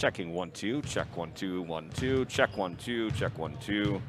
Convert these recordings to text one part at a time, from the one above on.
Checking 1 2, check 1 2 1 2, check 1 2, check 1 2.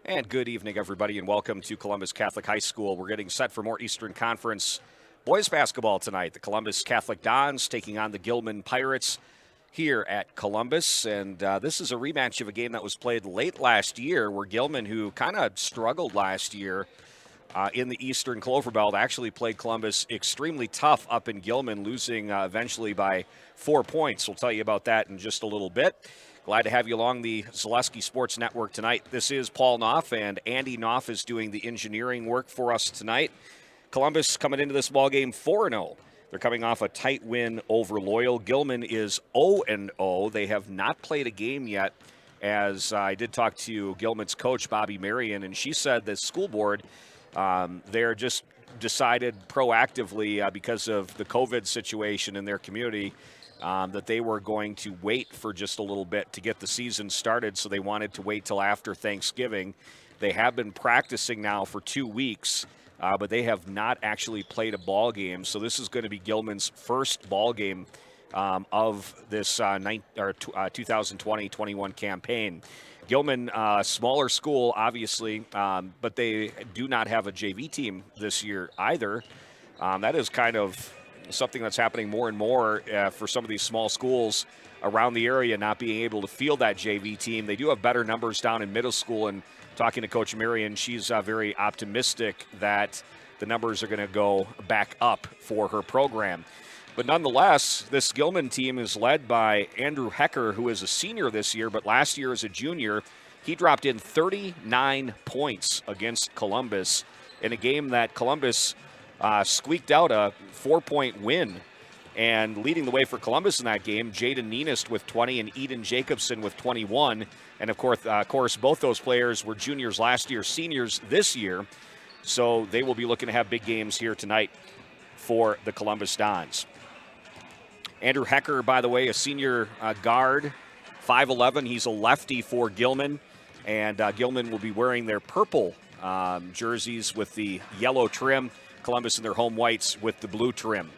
And good evening, everybody, and welcome to Columbus Catholic High School. We're getting set for more Eastern Conference boys basketball tonight. The Columbus Catholic Dons taking on the Gilman Pirates here at Columbus. And this is a rematch of a game that was played late last year where Gilman, who kind of struggled last year in the Eastern Clover Belt, actually played Columbus extremely tough up in Gilman, losing eventually by 4 points. We'll tell you about that in just a little bit. Glad to have you along the Zaleski Sports Network tonight. This is Paul Knopf, and Andy Knopf is doing the engineering work for us tonight. Columbus coming into this ballgame 4-0. They're coming off a tight win over Loyal. Gilman is 0-0. They have not played a game yet, as I did talk to Gilman's coach, Bobby Marion, and she said the school board, they're just decided proactively because of the COVID situation in their community that they were going to wait for just a little bit to get the season started, so they wanted to wait till after Thanksgiving. They have been practicing now for 2 weeks, but they have not actually played a ball game. So this is going to be Gilman's first ball game of this 2020-21 campaign. Gilman, smaller school, obviously, but they do not have a JV team this year either. That is kind of something that's happening more and more for some of these small schools around the area not being able to field that JV team. They do have better numbers down in middle school, and talking to Coach Marion, she's very optimistic that the numbers are going to go back up for her program. But nonetheless, this Gilman team is led by Andrew Hecker, who is a senior this year, but last year as a junior, he dropped in 39 points against Columbus in a game that Columbus squeaked out a 4-point win. And leading the way for Columbus in that game, Jaden Neenist with 20 and Eden Jacobson with 21. And of course, both those players were juniors last year, seniors this year. So they will be looking to have big games here tonight for the Columbus Dons. Andrew Hecker, by the way, a senior guard, 5'11". He's a lefty for Gilman. And Gilman will be wearing their purple jerseys with the yellow trim. Columbus in their home whites with the blue trim.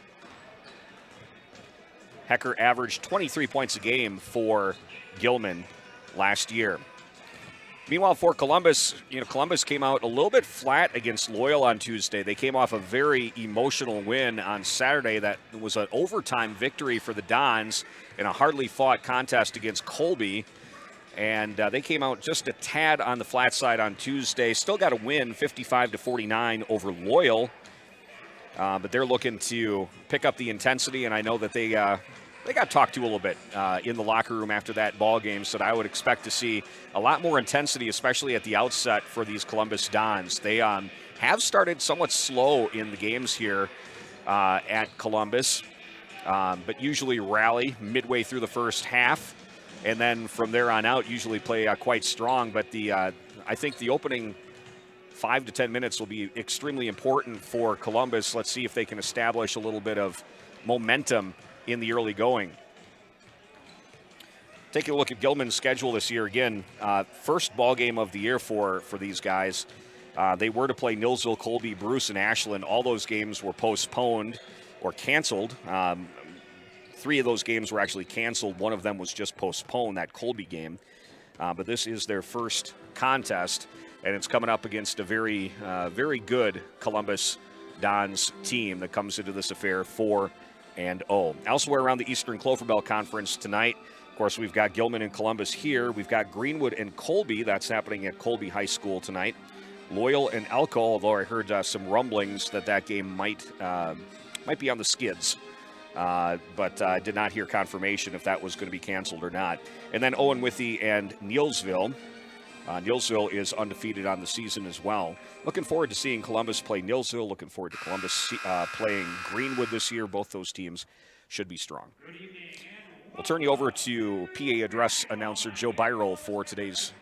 Hecker averaged 23 points a game for Gilman last year. Meanwhile, for Columbus, Columbus came out a little bit flat against Loyal on Tuesday. They came off a very emotional win on Saturday that was an overtime victory for the Dons in a hardly fought contest against Colby. And they came out just a tad on the flat side on Tuesday. Still got a win, 55-49 over Loyal. But they're looking to pick up the intensity, and I know that they got talked to a little bit in the locker room after that ball game, so that I would expect to see a lot more intensity, especially at the outset for these Columbus Dons. They have started somewhat slow in the games here at Columbus, but usually rally midway through the first half, and then from there on out usually play quite strong. But I think the opening 5 to 10 minutes will be extremely important for Columbus. Let's see if they can establish a little bit of momentum in the early going. Taking a look at Gilman's schedule this year, again, first ball game of the year for these guys. They were to play Nilsville, Colby, Bruce, and Ashland. All those games were postponed or canceled. 3 of those games were actually canceled. One of them was just postponed, that Colby game. But this is their first contest, and it's coming up against a very, very good Columbus Dons team that comes into this affair 4-0. Elsewhere around the Eastern Clover Belt Conference tonight, of course, we've got Gilman and Columbus here. We've got Greenwood and Colby. That's happening at Colby High School tonight. Loyal and Elko, although I heard some rumblings that game might be on the skids. But I did not hear confirmation if that was going to be canceled or not. And then Owen Withee and Neillsville. Neillsville is undefeated on the season as well. Looking forward to seeing Columbus play Neillsville. Looking forward to Columbus playing Greenwood this year. Both those teams should be strong. We'll turn you over to PA Address announcer Joe Byrol for today's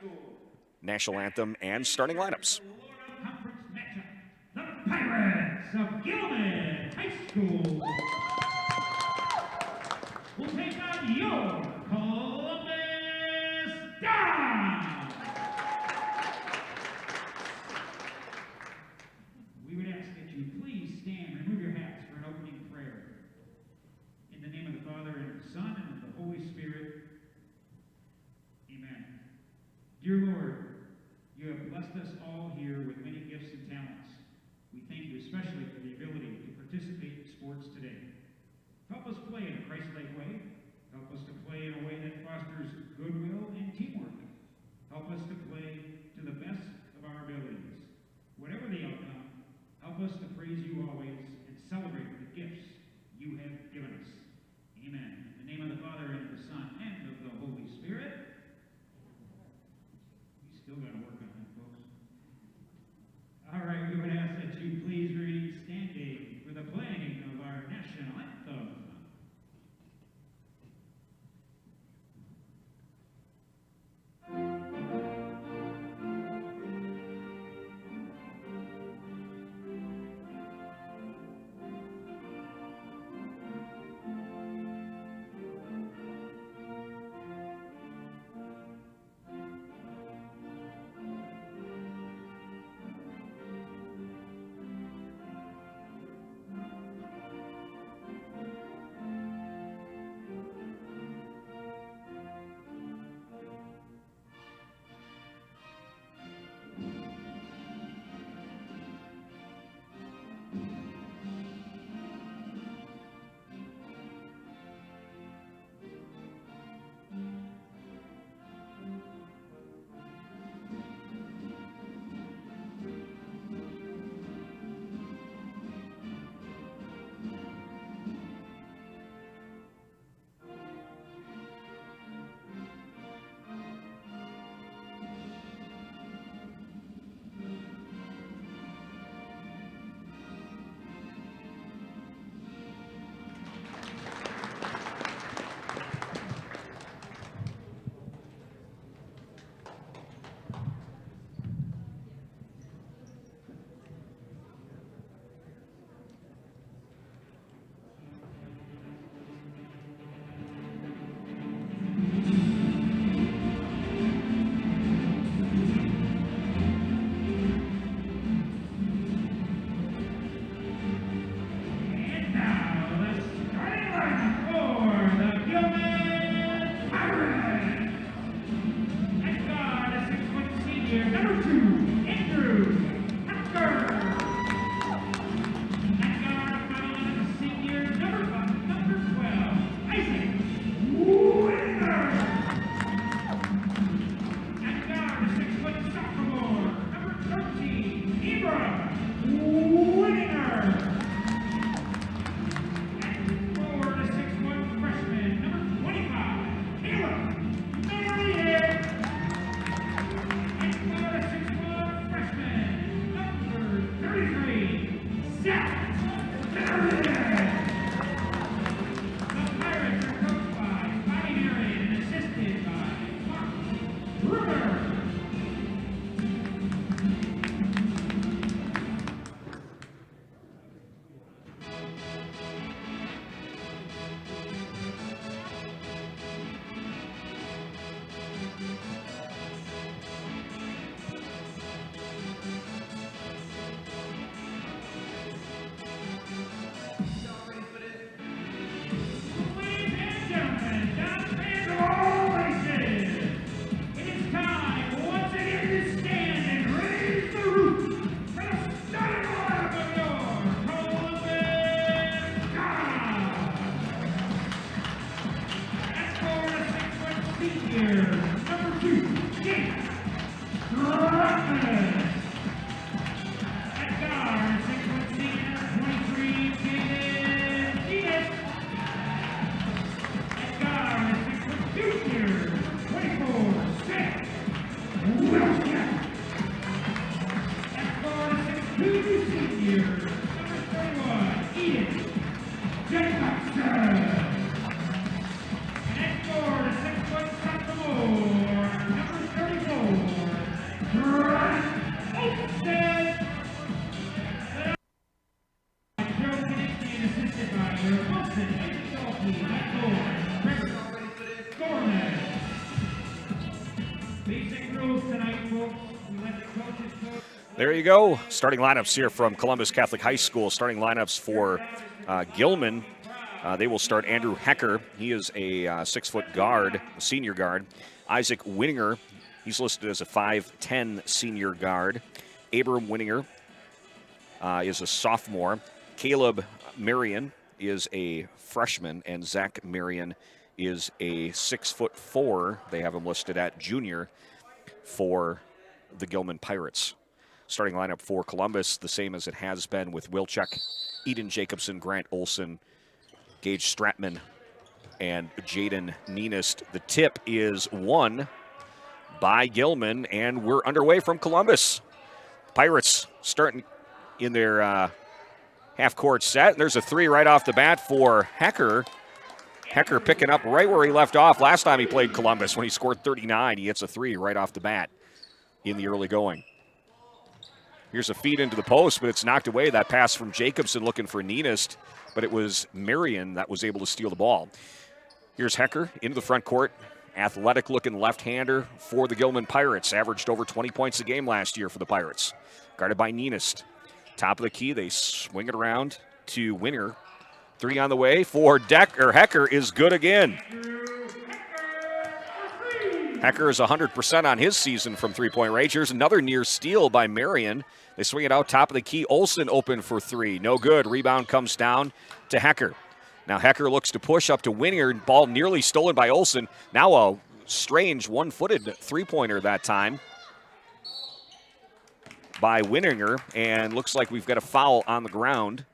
national anthem and starting lineups. The Pirates of Gilman High School will take on your Columbus Dons. We would ask that you please stand and remove your hats for an opening prayer. In the name of the Father, and of the Son, and of the Holy Spirit. Amen. Dear Lord, you have blessed us all here with many gifts and talents. We thank you especially for the ability to participate in sports today. Help us play in a Christ-like way. Help us to play in a way that fosters goodwill and teamwork. Help us to play to the best of our abilities. Whatever the outcome, help us to praise you always and celebrate the gifts you have given us. Amen. In the name of the Father, and of the Son, and of the Holy Spirit. We still got to work on that, folks. All right, we would ask that you please remain standing for the playing of our national anthem. to senior, number 21, Edith Jacobson. And for the 6-foot sophomore, number 34, Grant Olsen. Joe Kennedy assisted by Wilson, Salty, Michael, Chris Gorman. Basic rules tonight, folks. We let the coaches coach. There you go. Starting lineups here from Columbus Catholic High School. Starting lineups for Gilman. They will start Andrew Hecker. He is a 6-foot guard, a senior guard. Isaac Winninger, he's listed as a 5'10 senior guard. Abram Winninger is a sophomore. Caleb Marion is a freshman, and Zach Marion is a 6'4". They have him listed at junior for the Gilman Pirates. Starting lineup for Columbus, the same as it has been with Wilczek, Eden Jacobson, Grant Olson, Gage Stratman, and Jaden Nienist. The tip is won by Gilman, and we're underway from Columbus. Pirates starting in their half-court set. There's a three right off the bat for Hecker. Hecker picking up right where he left off last time he played Columbus when he scored 39. He hits a three right off the bat in the early going. Here's a feed into the post, but it's knocked away. That pass from Jacobson looking for Nienist, but it was Marion that was able to steal the ball. Here's Hecker into the front court. Athletic-looking left-hander for the Gilman Pirates. Averaged over 20 points a game last year for the Pirates. Guarded by Nienist. Top of the key, they swing it around to Winner. Three on the way for Hecker is good again. Hecker is 100% on his season from three-point range. Here's another near steal by Marion. They swing it out top of the key. Olsen open for three. No good. Rebound comes down to Hecker. Now Hecker looks to push up to Winner. Ball nearly stolen by Olsen. Now a strange one-footed three-pointer that time by Winninger, and looks like we've got a foul on the ground.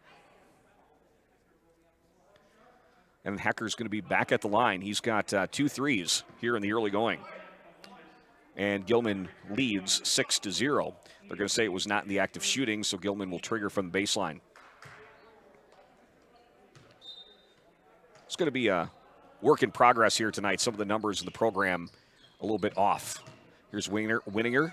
And Hecker's going to be back at the line. He's got 2 threes here in the early going. And Gilman leads 6-0. They're going to say it was not in the act of shooting, so Gilman will trigger from the baseline. It's going to be a work in progress here tonight. Some of the numbers in the program a little bit off. Here's Winninger.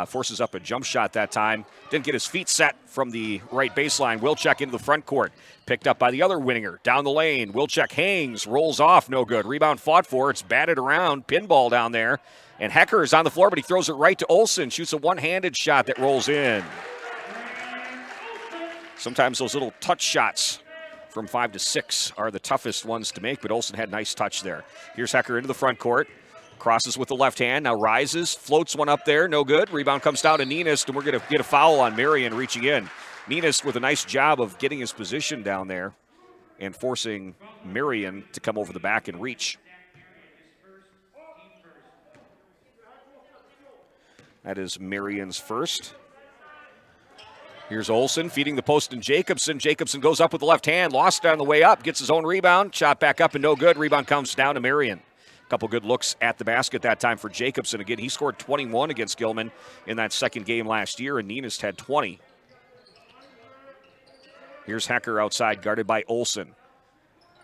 Forces up a jump shot that time. Didn't get his feet set from the right baseline. Wilczek into the front court. Picked up by the other Winninger. Down the lane. Wilczek hangs, rolls off, no good. Rebound fought for. It's batted around. Pinball down there. And Hecker is on the floor, but he throws it right to Olsen. Shoots a one-handed shot that rolls in. Sometimes those little touch shots from 5 to 6 are the toughest ones to make, but Olsen had nice touch there. Here's Hecker into the front court. Crosses with the left hand, now rises, floats one up there, no good. Rebound comes down to Nienist, and we're going to get a foul on Marion reaching in. Nienist with a nice job of getting his position down there and forcing Marion to come over the back and reach. That is Marion's first. Here's Olsen feeding the post and Jacobson. Jacobson goes up with the left hand, lost it on the way up, gets his own rebound, shot back up and no good. Rebound comes down to Marion. Couple good looks at the basket that time for Jacobson. Again, he scored 21 against Gilman in that second game last year, and Nienist had 20. Here's Hecker outside, guarded by Olsen.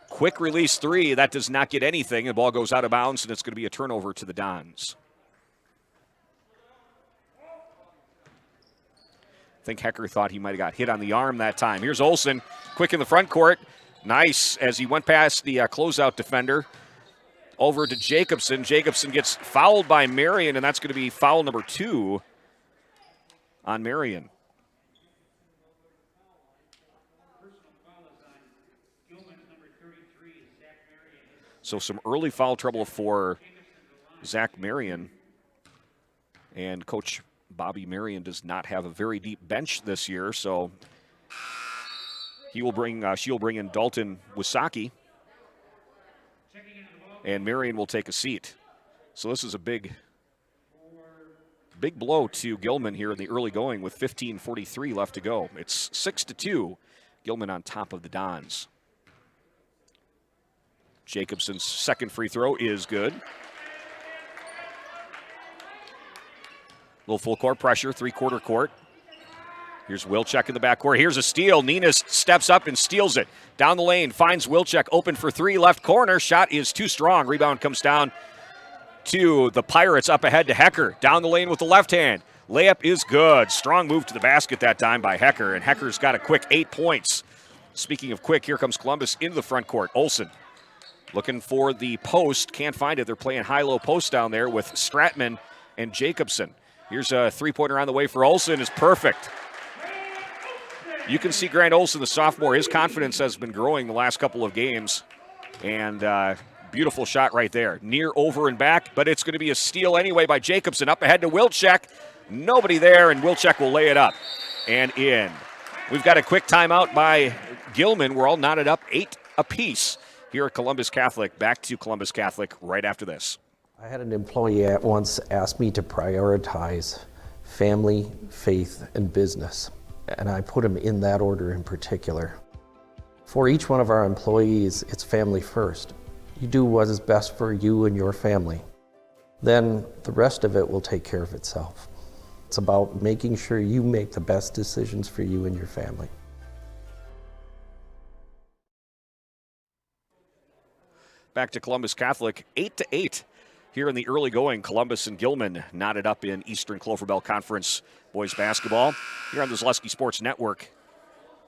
Quick release three. That does not get anything. The ball goes out of bounds, and it's going to be a turnover to the Dons. I think Hecker thought he might have got hit on the arm that time. Here's Olsen, quick in the front court. Nice as he went past the closeout defender. Over to Jacobson. Jacobson gets fouled by Marion, and that's going to be foul number 2 on Marion. So some early foul trouble for Zach Marion. And Coach Bobby Marion does not have a very deep bench this year, so she'll bring in Dalton Wisaki. And Marion will take a seat. So this is a big blow to Gilman here in the early going with 15:43 left to go. It's 6-2. Gilman on top of the Dons. Jacobson's second free throw is good. Little full court pressure, three-quarter court. Here's Wilczek in the backcourt. Here's a steal. Ninas steps up and steals it. Down the lane, finds Wilczek open for three, left corner. Shot is too strong. Rebound comes down to the Pirates, up ahead to Hecker. Down the lane with the left hand. Layup is good. Strong move to the basket that time by Hecker, and Hecker's got a quick 8 points. Speaking of quick, here comes Columbus into the front court. Olsen looking for the post. Can't find it. They're playing high-low post down there with Stratman and Jacobson. Here's a three-pointer on the way for Olsen. Is perfect. You can see Grant Olsen, the sophomore, his confidence has been growing the last couple of games. And beautiful shot right there. Near, over, and back, but it's going to be a steal anyway by Jacobson. Up ahead to Wilczek. Nobody there, and Wilczek will lay it up and in. We've got a quick timeout by Gilman. We're all knotted up 8 apiece here at Columbus Catholic. Back to Columbus Catholic right after this. I had an employee at once ask me to prioritize family, faith, and business, and I put them in that order in particular. For each one of our employees, it's family first. You do what is best for you and your family. Then the rest of it will take care of itself. It's about making sure you make the best decisions for you and your family. Back to Columbus Catholic, 8-8 here in the early going. Columbus and Gilman knotted up in Eastern Clover Bell Conference boys basketball. Here on the Zaleski Sports Network,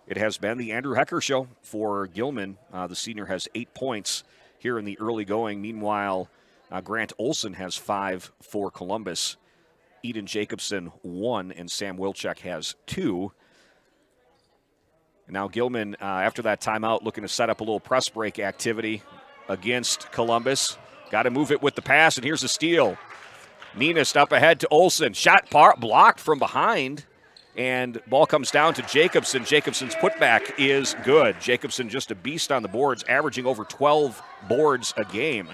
it has been the Andrew Hecker Show for Gilman. The senior has 8 points here in the early going. Meanwhile, Grant Olsen has 5 for Columbus. Eden Jacobson 1, and Sam Wilczek has 2. And now Gilman, after that timeout, looking to set up a little press break activity against Columbus. Got to move it with the pass, and here's a steal. Ninas up ahead to Olsen. Shot blocked from behind, and ball comes down to Jacobson. Jacobson's putback is good. Jacobson just a beast on the boards, averaging over 12 boards a game.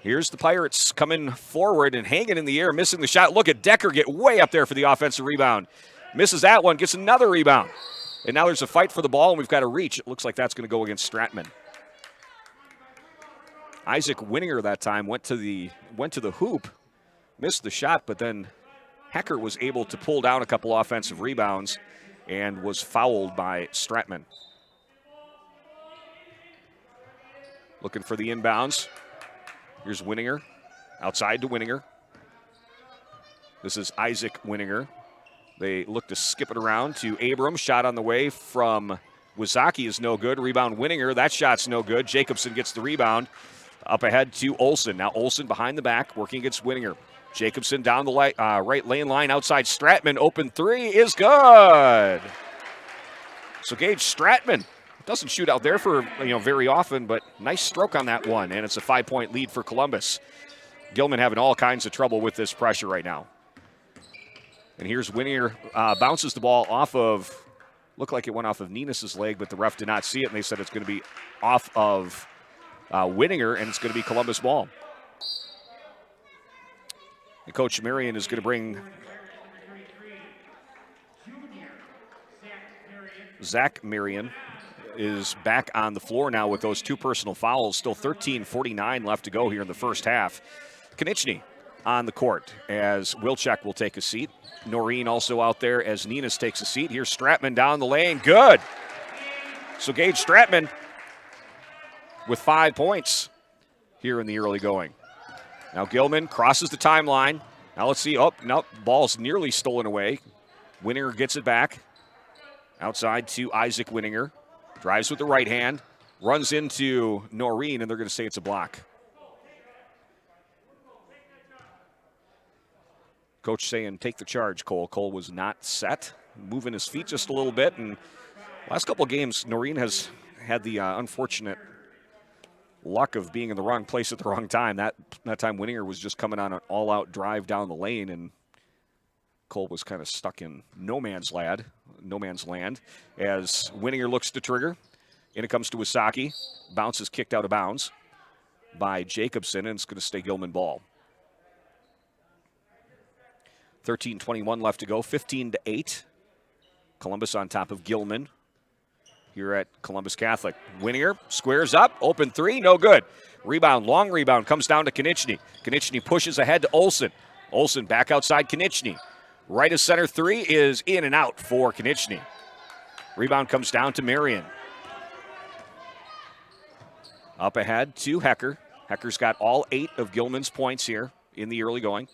Here's the Pirates coming forward and hanging in the air, missing the shot. Look at Decker get way up there for the offensive rebound. Misses that one, gets another rebound. And now there's a fight for the ball, and we've got a reach. It looks like that's going to go against Stratman. Isaac Winninger that time went to the hoop, missed the shot, but then Hecker was able to pull down a couple offensive rebounds and was fouled by Stratman. Looking for the inbounds. Here's Winninger, outside to Winninger. This is Isaac Winninger. They look to skip it around to Abrams. Shot on the way from Wazaki is no good. Rebound Winninger. That shot's no good. Jacobson gets the rebound. Up ahead to Olsen. Now Olsen behind the back, working against Winninger. Jacobson down the right lane line outside Stratman. Open three is good. So Gage Stratman doesn't shoot out there for very often, but nice stroke on that one, and it's a 5-point lead for Columbus. Gilman having all kinds of trouble with this pressure right now. And here's Winninger, bounces the ball off of, looked like it went off of Ninas' leg, but the ref did not see it, and they said it's going to be off of Winninger, and it's going to be Columbus ball. And Coach Marion is going to bring Zach Marion is back on the floor now with those 2 personal fouls. Still 13:49 left to go here in the first half. Konieczny on the court as Wilczek will take a seat. Noreen also out there as Ninas takes a seat. Here's Stratman down the lane. Good. So Gage Stratman with 5 points here in the early going. Now Gilman crosses the timeline. Now let's see. Oh, no, ball's nearly stolen away. Winninger gets it back. Outside to Isaac Winninger. Drives with the right hand. Runs into Noreen, and they're going to say it's a block. Coach saying, take the charge, Cole. Cole was not set. Moving his feet just a little bit. And last couple of games, Noreen has had the unfortunate luck of being in the wrong place at the wrong time. That time Winninger was just coming on an all-out drive down the lane, and Cole was kind of stuck in no man's land as Winninger looks to trigger. In it comes to Wazaki. Bounce is kicked out of bounds by Jacobson, and it's going to stay Gilman ball. 13:21 left to go, 15-8. Columbus on top of Gilman here at Columbus Catholic. Winninger squares up, open three, no good. Rebound, long rebound, comes down to Konieczny. Konieczny pushes ahead to Olsen. Olsen back outside Konieczny. Right of center three is in and out for Konechny. Rebound comes down to Marion. Up ahead to Hecker. Hecker's got all 8 of Gilman's points here in the early going.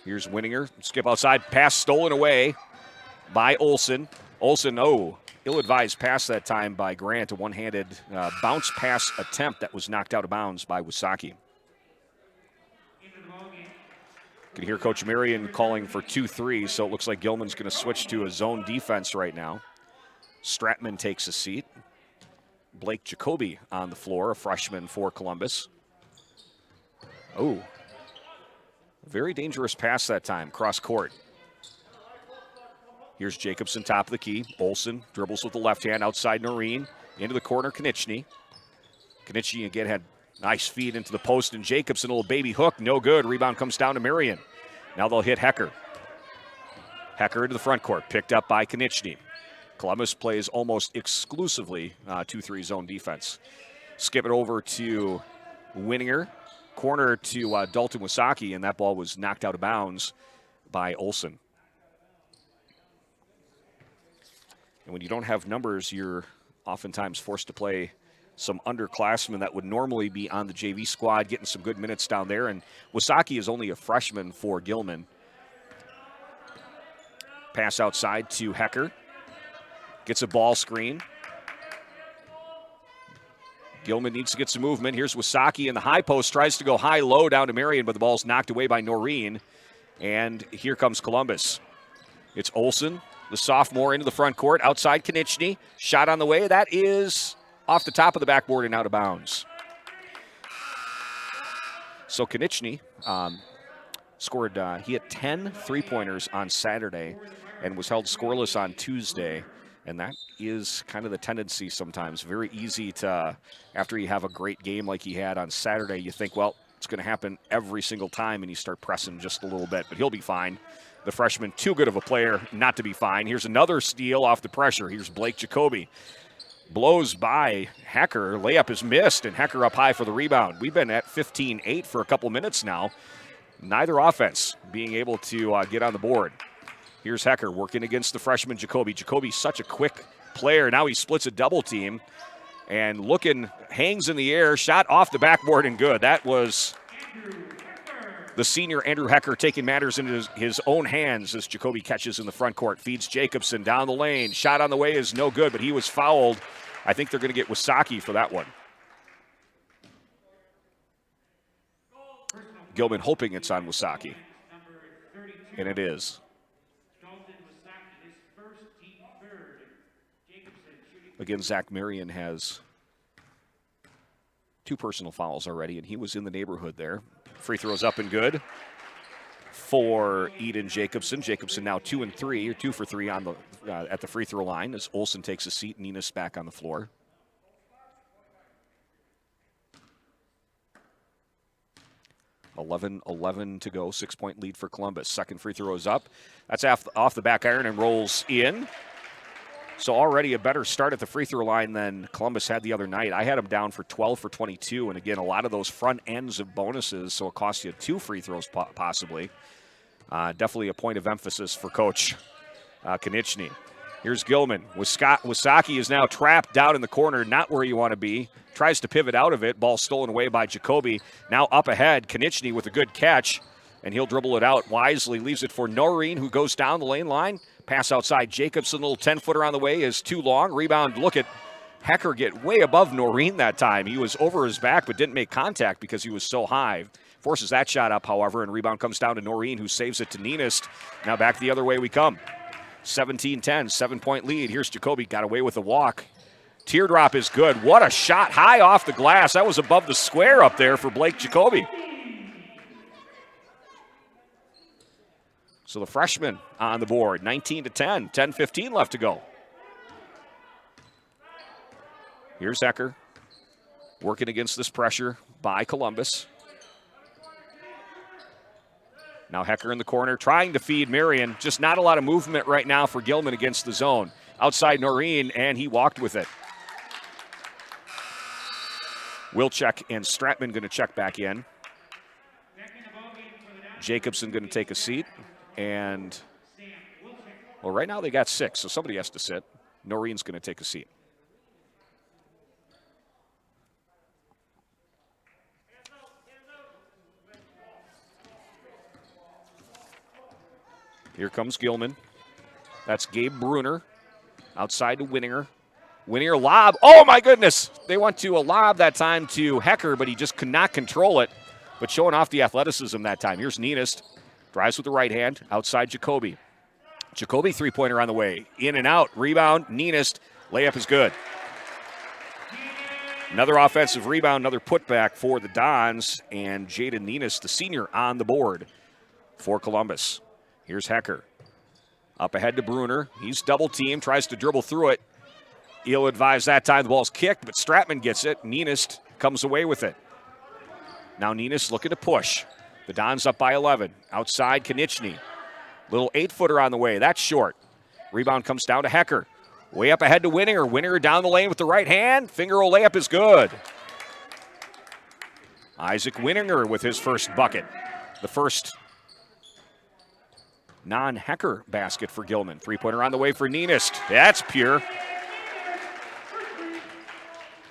Here's Winninger. Skip outside. Pass stolen away by Olsen. Olsen, ill-advised pass that time by Grant. A one-handed bounce pass attempt that was knocked out of bounds by Wysocki. You can hear Coach Marion calling for 2-3, so it looks like Gilman's going to switch to a zone defense right now. Stratman takes a seat. Blake Jacoby on the floor, a freshman for Columbus. Very dangerous pass that time, cross court. Here's Jacobson, top of the key. Olsen dribbles with the left hand outside Noreen. Into the corner, Konechny. Konechny again had nice feed into the post, and Jacobson, a little baby hook, no good. Rebound comes down to Marion. Now they'll hit Hecker. Hecker into the front court, picked up by Konechny. Columbus plays almost exclusively 2-3 zone defense. Skip it over to Winninger. Corner to Dalton Wysocki, and that ball was knocked out of bounds by Olsen. And when you don't have numbers, you're oftentimes forced to play some underclassmen that would normally be on the JV squad, getting some good minutes down there. And Wysocki is only a freshman for Gilman. Pass outside to Hecker. Gets a ball screen. Gilman needs to get some movement. Here's Wysocki in the high post. Tries to go high-low down to Marion, but the ball's knocked away by Noreen. And here comes Columbus. It's Olsen, the sophomore, into the front court. Outside Konechny. Shot on the way. That is off the top of the backboard and out of bounds. So Konechny scored, he had 10 three-pointers on Saturday and was held scoreless on Tuesday. And that is kind of the tendency sometimes. Very easy to, after you have a great game like he had on Saturday, you think, well, it's going to happen every single time, and you start pressing just a little bit. But he'll be fine. The freshman, too good of a player not to be fine. Here's another steal off the pressure. Here's Blake Jacoby. Blows by Hecker. Layup is missed, and Hecker up high for the rebound. We've been at 15-8 for a couple minutes now. Neither offense being able to get on the board. Here's Hecker working against the freshman Jacoby. Jacoby's such a quick player. Now he splits a double team and hangs in the air. Shot off the backboard and good. That was the senior Andrew Hecker taking matters into his own hands as Jacoby catches in the front court. Feeds Jacobson down the lane. Shot on the way is no good, but he was fouled. I think they're going to get Wysocki for that one. Gilman hoping it's on Wysocki. And it is. Again, Zach Marion has 2 personal fouls already, and he was in the neighborhood there. Free throws up and good for Eden Jacobson. Jacobson now 2 for 3 on the at the free throw line as Olsen takes a seat. Nina's back on the floor. .11 to go, 6-point lead for Columbus. Second free throw is up. That's off the back iron and rolls in. So already a better start at the free throw line than Columbus had the other night. I had them down for 12 for 22, and again, a lot of those front ends of bonuses, so it cost you 2 free throws possibly. Definitely a point of emphasis for Coach Konechny. Here's Gilman. Wysocki is now trapped down in the corner, not where you want to be. Tries to pivot out of it. Ball stolen away by Jacoby. Now up ahead, Konechny with a good catch, and he'll dribble it out wisely. Leaves it for Noreen, who goes down the lane line. Pass outside Jacobson, a little 10-footer on the way is too long. Rebound, look at Hecker get way above Noreen that time. He was over his back but didn't make contact because he was so high. Forces that shot up, however, and rebound comes down to Noreen, who saves it to Ninist. Now back the other way we come. 17-10, 7-point lead. Here's Jacoby, got away with a walk. Teardrop is good. What a shot, high off the glass. That was above the square up there for Blake Jacoby. So the freshman on the board, 19-10, 10-15 left to go. Here's Hecker working against this pressure by Columbus. Now Hecker in the corner trying to feed Marion. Just not a lot of movement right now for Gilman against the zone. Outside Noreen, and he walked with it. Wilczek and Stratman going to check back in. Jacobson going to take a seat. And, well, right now they got 6, so somebody has to sit. Noreen's going to take a seat. Here comes Gilman. That's Gabe Bruner outside to Winninger. Winninger lob. Oh, my goodness. They went to a lob that time to Hecker, but he just could not control it. But showing off the athleticism that time. Here's Nienist. Drives with the right hand. Outside Jacoby. Jacoby three-pointer on the way. In and out. Rebound. Nienist. Layup is good. Another offensive rebound. Another putback for the Dons. And Jaden Nienist, the senior, on the board for Columbus. Here's Hecker. Up ahead to Bruner. He's double-teamed. Tries to dribble through it. Ill-advised that time. The ball's kicked, but Stratman gets it. Nienist comes away with it. Now Nienist looking to push. The Dons up by 11. Outside, Konechny. Little 8-footer on the way. That's short. Rebound comes down to Hecker. Way up ahead to Winninger. Winninger down the lane with the right hand. Finger roll layup is good. Isaac Winninger with his first bucket. The first non-Hecker basket for Gilman. Three-pointer on the way for Nienist. That's pure.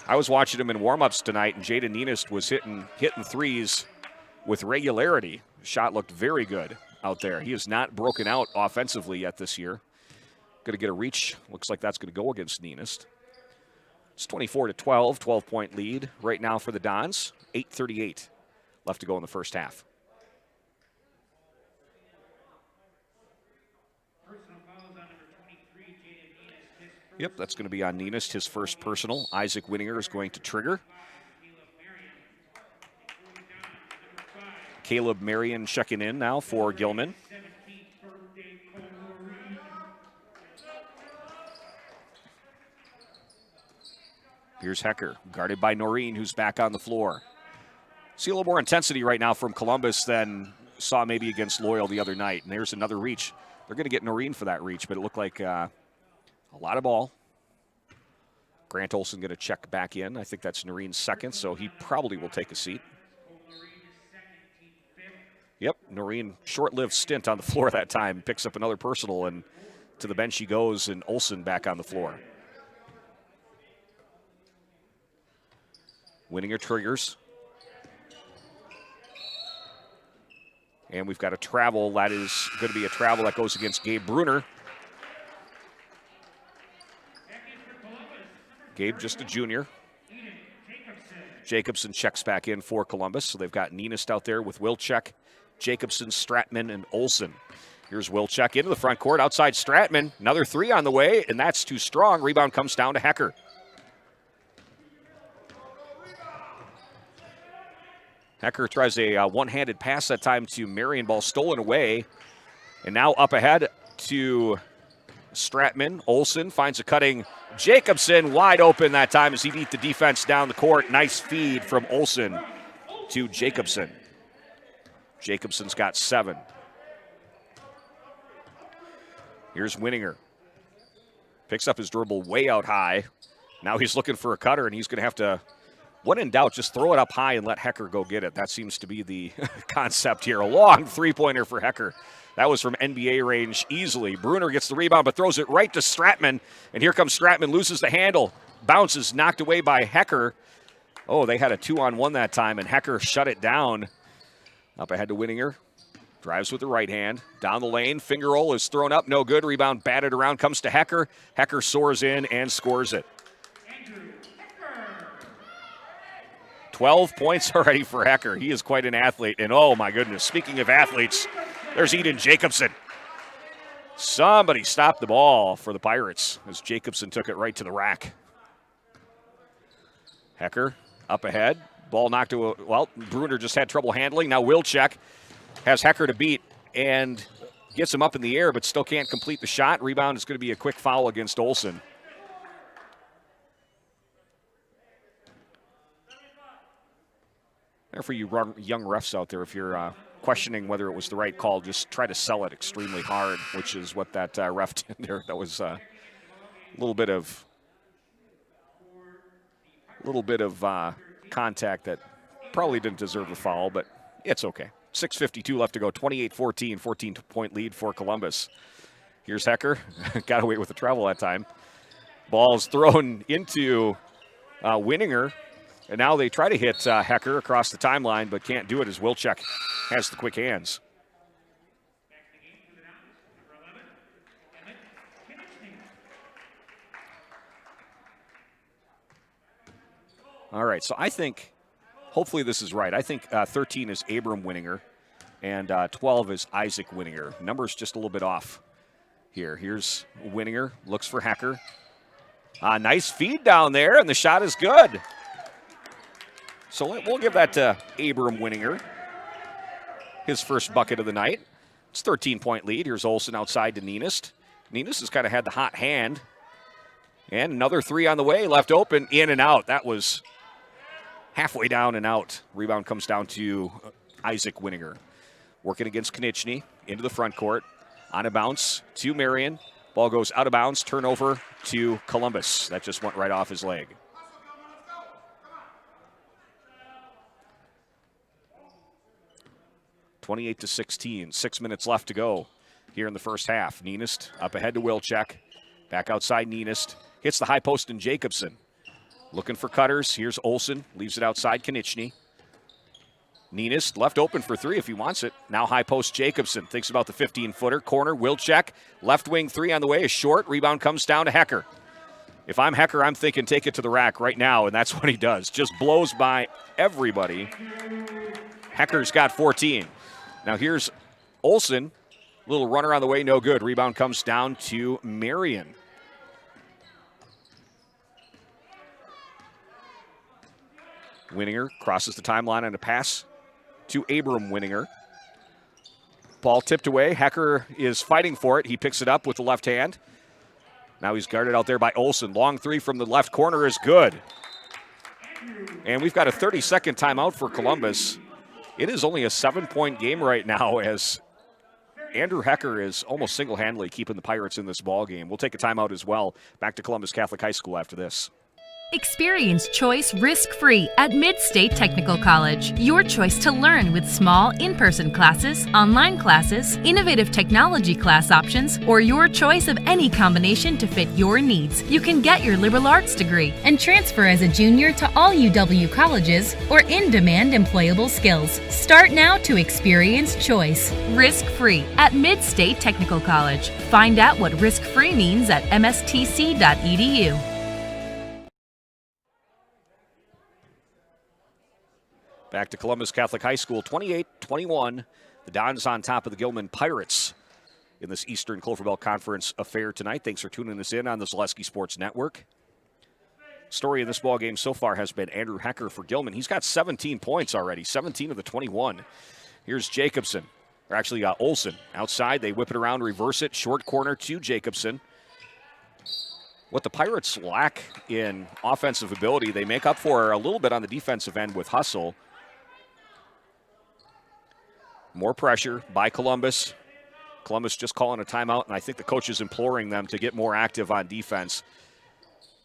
I was watching him in warm-ups tonight, and Jaden Nienist was hitting threes with regularity. Shot looked very good out there. He has not broken out offensively yet this year. Going to get a reach. Looks like that's going to go against Nienist. It's 24-12, 12-point lead right now for the Dons. 8:38 left to go in the first half. Yep, that's going to be on Nienist, his first personal. Isaac Winninger is going to trigger. Caleb Marion checking in now for Gilman. Here's Hecker, guarded by Noreen, who's back on the floor. See a little more intensity right now from Columbus than saw maybe against Loyal the other night. And there's another reach. They're going to get Noreen for that reach, but it looked like a lot of ball. Grant Olson going to check back in. I think that's Noreen's second, so he probably will take a seat. Yep, Noreen, short-lived stint on the floor that time. Picks up another personal, and to the bench he goes, and Olson back on the floor. Winninger triggers. And we've got a travel. That is going to be a travel that goes against Gabe Bruner. Gabe, just a junior. Jacobson checks back in for Columbus. So they've got Nienist out there with Wilczek, Jacobson, Stratman, and Olson. Here's Wilczek into the front court. Outside Stratman. Another three on the way, and that's too strong. Rebound comes down to Hecker. Hecker tries a one-handed pass that time to Marion. Ball stolen away. And now up ahead to Stratman. Olson finds a cutting Jacobson, wide open that time as he beat the defense down the court. Nice feed from Olson to Jacobson. Jacobson's got 7. Here's Winninger. Picks up his dribble way out high. Now he's looking for a cutter, and he's going to have to, when in doubt, just throw it up high and let Hecker go get it. That seems to be the concept here. A long three-pointer for Hecker. That was from NBA range easily. Bruner gets the rebound but throws it right to Stratman. And here comes Stratman, loses the handle. Bounces, knocked away by Hecker. Oh, they had a 2-on-1 that time, and Hecker shut it down. Up ahead to Winninger. Drives with the right hand. Down the lane. Finger roll is thrown up. No good. Rebound batted around. Comes to Hecker. Hecker soars in and scores it. 12 points already for Hecker. He is quite an athlete. And oh my goodness, speaking of athletes, there's Eden Jacobson. Somebody stopped the ball for the Pirates as Jacobson took it right to the rack. Hecker up ahead. Ball knocked to Bruner just had trouble handling. Now Wilczek has Hecker to beat and gets him up in the air but still can't complete the shot. Rebound is going to be a quick foul against Olson. There for you young refs out there, if you're questioning whether it was the right call, just try to sell it extremely hard, which is what that ref did there. That was a little bit of contact that probably didn't deserve a foul, but it's okay. 6:52 left to go. 28-14, 14-point lead for Columbus. Here's Hecker. Got away with the travel that time. Ball's thrown into Winninger. And now they try to hit Hecker across the timeline, but can't do it as Wilczek has the quick hands. All right, so I think, hopefully this is right. I think 13 is Abram Winninger, and 12 is Isaac Winninger. Numbers just a little bit off here. Here's Winninger, looks for Hecker. Nice feed down there, and the shot is good. So we'll give that to Abram Winninger, his first bucket of the night. It's a 13-point lead. Here's Olsen outside to Nienist. Nienist has kind of had the hot hand. And another three on the way, left open, in and out. That was halfway down and out. Rebound comes down to Isaac Winninger. Working against Konechny into the front court. On a bounce to Marion. Ball goes out of bounds. Turnover to Columbus. That just went right off his leg. (28-16). 6 minutes left to go here in the first half. Nienist up ahead to Wilczek. Back outside Nienist. Hits the high post in Jacobson. Looking for cutters. Here's Olsen. Leaves it outside Konechny. Nienist left open for three if he wants it. Now high post Jacobson. Thinks about the 15-footer. Corner Wilczek. Left wing three on the way is short. Rebound comes down to Hecker. If I'm Hecker, I'm thinking take it to the rack right now, and that's what he does. Just blows by everybody. Hecker's got 14. Now here's Olsen. Little runner on the way, no good. Rebound comes down to Marion. Winninger crosses the timeline on a pass to Abram Winninger. Ball tipped away. Hecker is fighting for it. He picks it up with the left hand. Now he's guarded out there by Olsen. Long three from the left corner is good. And we've got a 30-second timeout for Columbus. It is only a 7-point game right now as Andrew Hecker is almost single-handedly keeping the Pirates in this ball game. We'll take a timeout as well. Back to Columbus Catholic High School after this. Experience choice risk-free at Mid-State Technical College. Your choice to learn with small in-person classes, online classes, innovative technology class options, or your choice of any combination to fit your needs. You can get your liberal arts degree and transfer as a junior to all UW colleges or in-demand employable skills. Start now to experience choice risk-free at Mid-State Technical College. Find out what risk-free means at mstc.edu. Back to Columbus Catholic High School, 28-21. The Dons on top of the Gilman Pirates in this Eastern Clover Belt Conference affair tonight. Thanks for tuning us in on the Zaleski Sports Network. Story in this ball game so far has been Andrew Hecker for Gilman. He's got 17 points already, 17 of the 21. Here's Jacobson, or actually Olsen. Outside, they whip it around, reverse it, short corner to Jacobson. What the Pirates lack in offensive ability, they make up for a little bit on the defensive end with hustle. More pressure by Columbus. Columbus just calling a timeout, and I think the coach is imploring them to get more active on defense.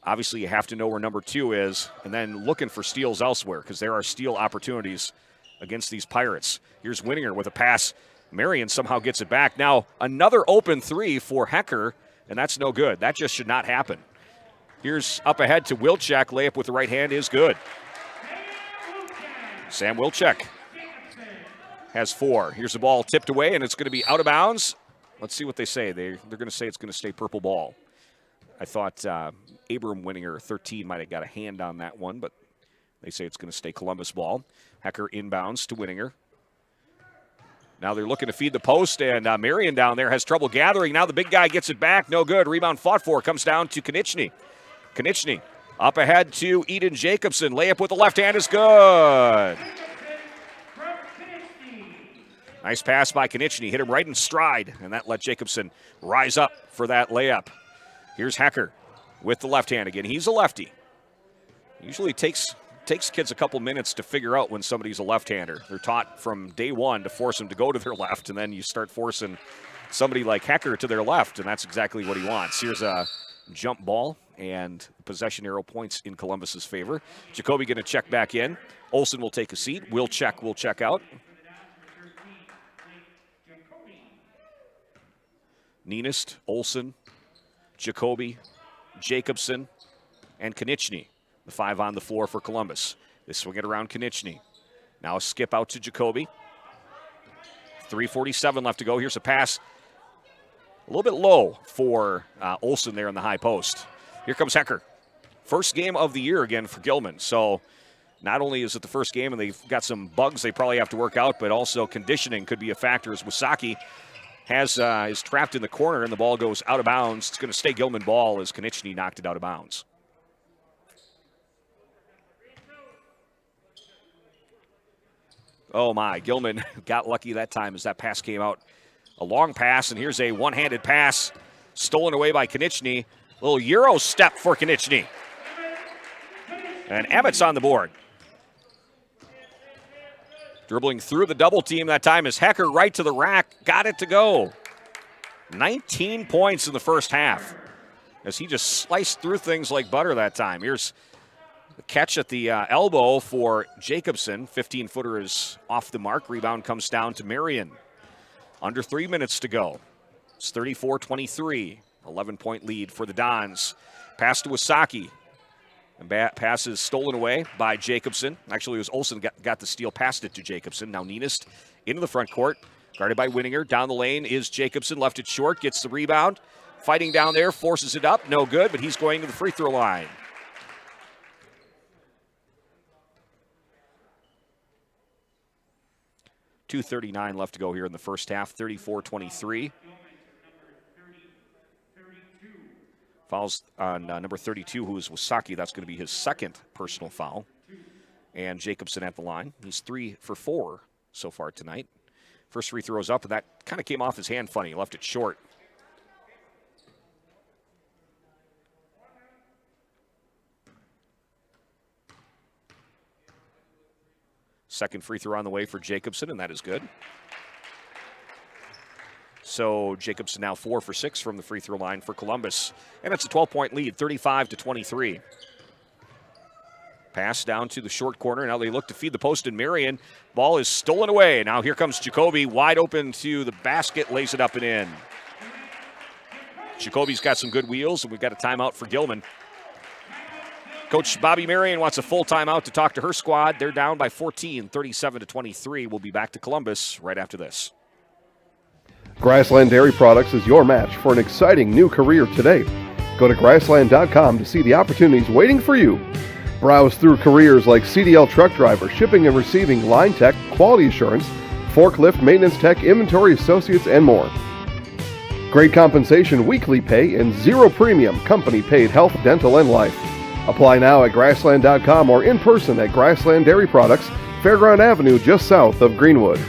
Obviously, you have to know where number 2 is, and then looking for steals elsewhere, because there are steal opportunities against these Pirates. Here's Winninger with a pass. Marion somehow gets it back. Now, another open three for Hecker, and that's no good. That just should not happen. Here's up ahead to Wilczek. Layup with the right hand is good. Sam Wilczek has 4. Here's the ball tipped away, and it's going to be out of bounds. Let's see what they say. They're going to say it's going to stay purple ball. I thought Abram Winninger, 13, might have got a hand on that one, but they say it's going to stay Columbus ball. Hecker inbounds to Winninger. Now they're looking to feed the post, and Marion down there has trouble gathering. Now the big guy gets it back. No good. Rebound fought for. Comes down to Konechny. Konechny up ahead to Eden Jacobson. Layup with the left hand is good. Nice pass by Konechny. Hit him right in stride, and that let Jacobson rise up for that layup. Here's Hecker with the left hand again. He's a lefty. Usually takes kids a couple minutes to figure out when somebody's a left-hander. They're taught from day one to force them to go to their left, and then you start forcing somebody like Hecker to their left, and that's exactly what he wants. Here's a jump ball, and possession arrow points in Columbus's favor. Jacoby going to check back in. Olsen will take a seat. Wilczek will check out. Nienist, Olson, Jacoby, Jacobson, and Konieczny. The 5 on the floor for Columbus. They swing it around Konieczny. Now a skip out to Jacoby. 3:47 left to go. Here's a pass a little bit low for Olson there in the high post. Here comes Hecker. First game of the year again for Gilman. So not only is it the first game and they've got some bugs they probably have to work out, but also conditioning could be a factor as Wasaki is trapped in the corner and the ball goes out of bounds. It's going to stay Gilman ball as Konieczny knocked it out of bounds. Oh my, Gilman got lucky that time as that pass came out. A long pass, and here's a one-handed pass stolen away by Konieczny. A little Euro step for Konieczny. And Emmett's on the board. Dribbling through the double team that time is Hecker right to the rack. Got it to go. 19 points in the first half as he just sliced through things like butter that time. Here's the catch at the elbow for Jacobson. 15-footer is off the mark. Rebound comes down to Marion. Under 3 minutes to go. It's 34-23. 11-point lead for the Dons. Pass to Wasaki. And pass is stolen away by Jacobson. Actually, it was Olson got the steal, passed it to Jacobson. Now Nienist into the front court. Guarded by Winninger. Down the lane is Jacobson. Left it short. Gets the rebound. Fighting down there. Forces it up. No good, but he's going to the free throw line. .239 left to go here in the first half. 34-23. Fouls on number 32, who is Wasaki. That's going to be his second personal foul. And Jacobson at the line. He's 3 for 4 so far tonight. First free throws up, and that kind of came off his hand funny. He left it short. Second free throw on the way for Jacobson, and that is good. So Jacobson now 4 for 6 from the free throw line for Columbus. And it's a 12-point lead, 35-23. Pass down to the short corner. Now they look to feed the post in Marion. Ball is stolen away. Now here comes Jacoby, wide open to the basket, lays it up and in. Jacoby's got some good wheels, and we've got a timeout for Gilman. Coach Bobby Marion wants a full timeout to talk to her squad. They're down by 14, 37-23. We'll be back to Columbus right after this. Grassland Dairy Products is your match for an exciting new career today. Go to grassland.com to see the opportunities waiting for you. Browse through careers like CDL truck driver, shipping and receiving, line tech, quality assurance, forklift, maintenance tech, inventory associates, and more. Great compensation, weekly pay, and zero premium company-paid health, dental, and life. Apply now at grassland.com or in person at Grassland Dairy Products, Fairground Avenue, just south of Greenwood.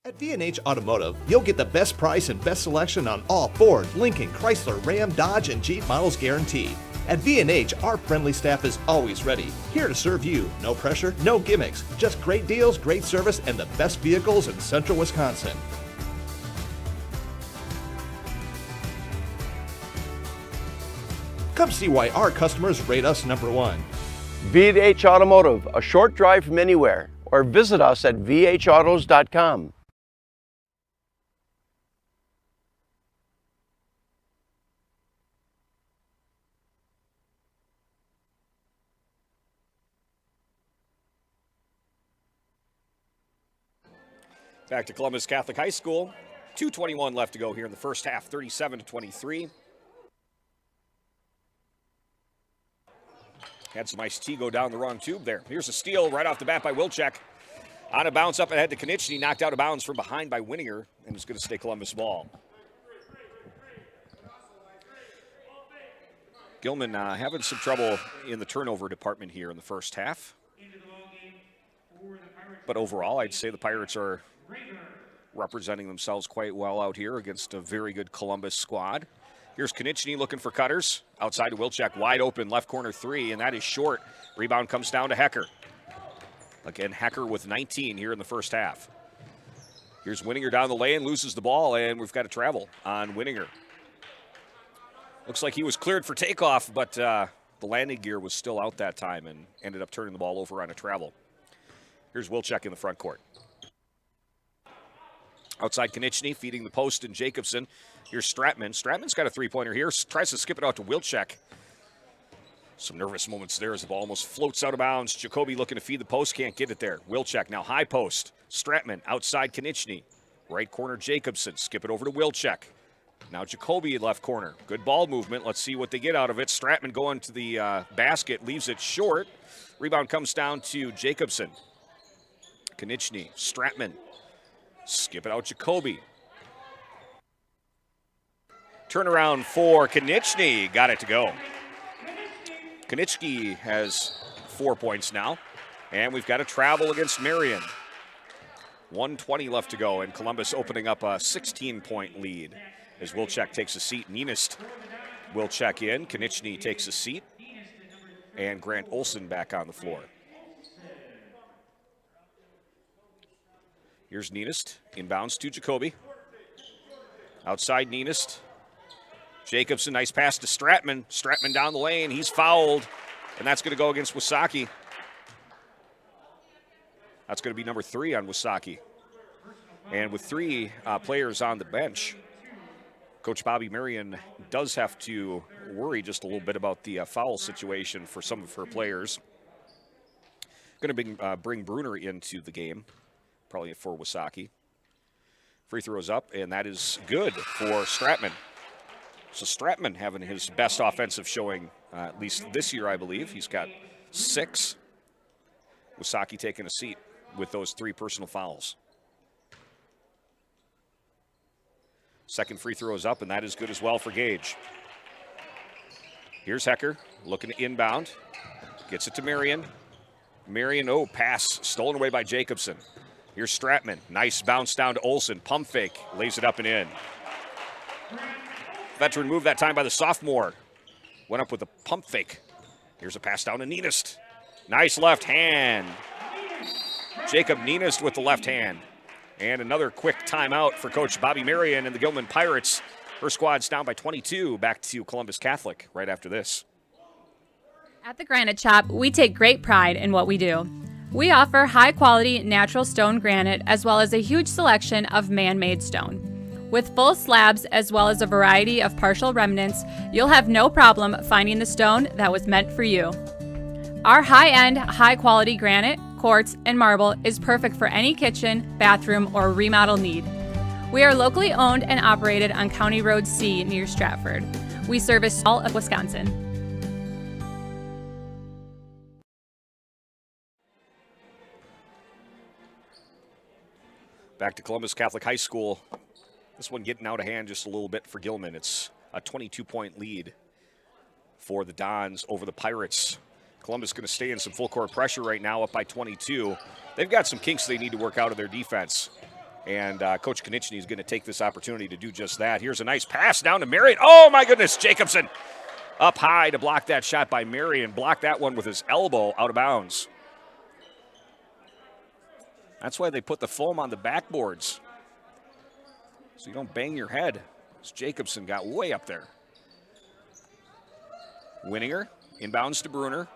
At V&H Automotive, you'll get the best price and best selection on all Ford, Lincoln, Chrysler, Ram, Dodge, and Jeep models guaranteed. At V&H, our friendly staff is always ready, here to serve you. No pressure, no gimmicks, just great deals, great service, and the best vehicles in central Wisconsin. Come see why our customers rate us #1. V&H Automotive, a short drive from anywhere, or visit us at vhautos.com. Back to Columbus Catholic High School. 2:21 left to go here in the first half, 37-23. Had some iced tea go down the wrong tube there. Here's a steal right off the bat by Wilczek. On a bounce up ahead to Konieczny, knocked out of bounds from behind by Winninger, and it's going to stay Columbus ball. Gilman having some trouble in the turnover department here in the first half. But overall, I'd say the Pirates are representing themselves quite well out here against a very good Columbus squad. Here's Konieczny looking for cutters. Outside to Wilczek, wide open, left corner 3, and that is short. Rebound comes down to Hecker. Again, Hecker with 19 here in the first half. Here's Winninger down the lane, loses the ball, and we've got a travel on Winninger. Looks like he was cleared for takeoff, but the landing gear was still out that time and ended up turning the ball over on a travel. Here's Wilczek in the front court. Outside Konechny, feeding the post, and Jacobson. Here's Stratman. Stratman's got a three-pointer here. Tries to skip it out to Wilczek. Some nervous moments there as the ball almost floats out of bounds. Jacoby looking to feed the post, can't get it there. Wilczek now high post. Stratman outside Konechny. Right corner Jacobson. Skip it over to Wilczek. Now Jacoby left corner. Good ball movement. Let's see what they get out of it. Stratman going to the basket, leaves it short. Rebound comes down to Jacobson. Konechny, Stratman. Skip it out Jacoby. Turnaround for Konechny. Got it to go. Konechny has 4 points now. And we've got a travel against Marion. 1:20 left to go, and Columbus opening up a 16-point lead as Wilczek takes a seat. Nienist will check in. Konechny takes a seat. And Grant Olson back on the floor. Here's Nienist, inbounds to Jacoby. Outside Nienist. Jacobson, nice pass to Stratman. Stratman down the lane, he's fouled, and that's going to go against Wysocki. That's going to be number 3 on Wysocki. And with 3 players on the bench, Coach Bobby Marion does have to worry just a little bit about the foul situation for some of her players. Going to bring Bruner into the game, probably for Wysocki. Free throws up, and that is good for Stratman. So Stratman having his best offensive showing, at least this year, I believe. He's got 6. Wysocki taking a seat with those 3 personal fouls. Second free throw is up, and that is good as well for Gage. Here's Hecker looking to inbound. Gets it to Marion. Marion, pass stolen away by Jacobson. Here's Stratman. Nice bounce down to Olson. Pump fake. Lays it up and in. Veteran move that time by the sophomore. Went up with a pump fake. Here's a pass down to Nienist. Nice left hand. Jacob Nienist with the left hand. And another quick timeout for Coach Bobby Marion and the Gilman Pirates. Her squad's down by 22. Back to Columbus Catholic right after this. At the Granite Shop, we take great pride in what we do. We offer high-quality natural stone granite as well as a huge selection of man-made stone. With full slabs as well as a variety of partial remnants, you'll have no problem finding the stone that was meant for you. Our high-end, high-quality granite, quartz, and marble is perfect for any kitchen, bathroom, or remodel need. We are locally owned and operated on County Road C near Stratford. We service all of Wisconsin. Back to Columbus Catholic High School. This one getting out of hand just a little bit for Gilman. It's a 22-point lead for the Dons over the Pirates. Columbus going to stay in some full court pressure right now, up by 22. They've got some kinks they need to work out of their defense. And Coach Konechny is going to take this opportunity to do just that. Here's a nice pass down to Marion. Oh, my goodness, Jacobson up high to block that shot by Marion. Blocked that one with his elbow out of bounds. That's why they put the foam on the backboards, so you don't bang your head. As Jacobson got way up there. Winninger inbounds to Bruner.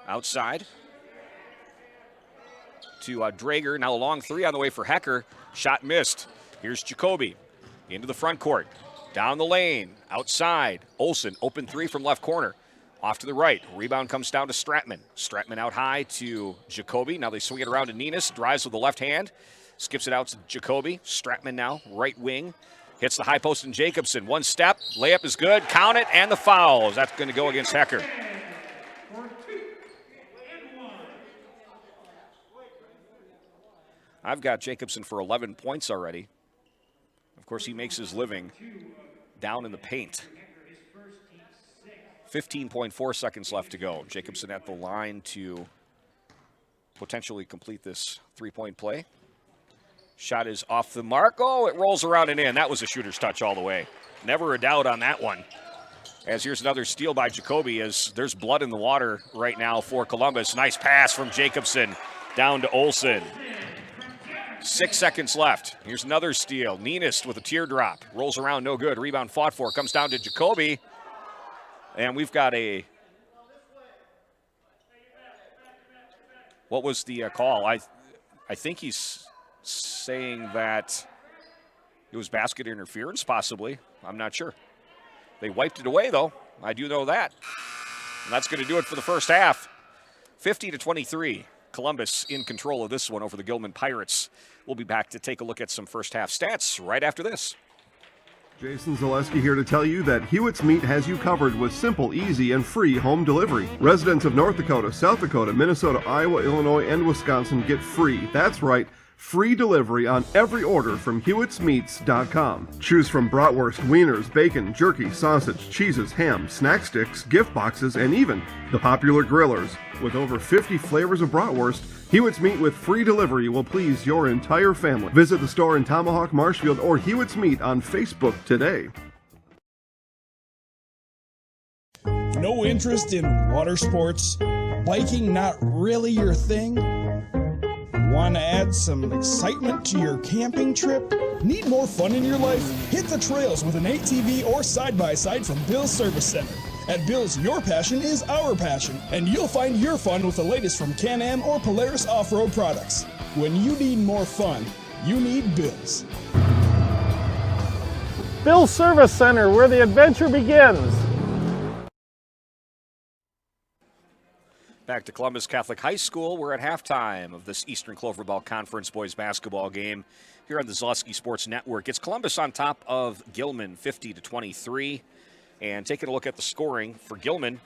Outside to Drager. Now a long 3 on the way for Hecker. Shot missed. Here's Jacoby into the front court. Down the lane. Outside. Olson, open 3 from left corner. Off to the right. Rebound comes down to Stratman. Stratman out high to Jacoby. Now they swing it around to Nienist. Drives with the left hand. Skips it out to Jacoby. Stratman now, right wing. Hits the high post and Jacobson. One step. Layup is good. Count it. And the foul. That's going to go against Hecker. I've got Jacobson for 11 points already. Of course, he makes his living down in the paint. 15.4 seconds left to go. Jacobson at the line to potentially complete this 3-point play. Shot is off the mark. Oh, it rolls around and in. That was a shooter's touch all the way. Never a doubt on that one. As here's another steal by Jacoby as there's blood in the water right now for Columbus. Nice pass from Jacobson down to Olson. 6 seconds left. Here's another steal. Nienist with a teardrop. Rolls around, no good. Rebound fought for. Comes down to Jacoby. And we've got a... What was the call? I think he's saying that It was basket interference, possibly. I'm not sure. They wiped it away, though. I do know that. And that's going to do it for the first half. 50-23. Columbus in control of this one over the Gilman Pirates. We'll be back to take a look at some first half stats right after this. Jason Zaleski here to tell you that Hewitt's Meat has you covered with simple, easy, and free home delivery. Residents of North Dakota, South Dakota, Minnesota, Iowa, Illinois, and Wisconsin get free. That's right, free delivery on every order from Hewitt'sMeats.com. Choose from bratwurst, wieners, bacon, jerky, sausage, cheeses, ham, snack sticks, gift boxes, and even the popular grillers. With over 50 flavors of bratwurst, Hewitt's Meat with free delivery will please your entire family. Visit the store in Tomahawk, Marshfield, or Hewitt's Meat on Facebook today. No interest in water sports? Biking not really your thing? Want to add some excitement to your camping trip? Need more fun in your life? Hit the trails with an ATV or side-by-side from Bill's Service Center. At Bill's, your passion is our passion, and you'll find your fun with the latest from Can-Am or Polaris off-road products. When you need more fun, you need Bill's. Bill's Service Center, where the adventure begins. Back to Columbus Catholic High School. We're at halftime of this Eastern Clover Belt Conference boys basketball game here on the Zaleski Sports Network. It's Columbus on top of Gilman, 50-23. And taking a look at the scoring for Gilman,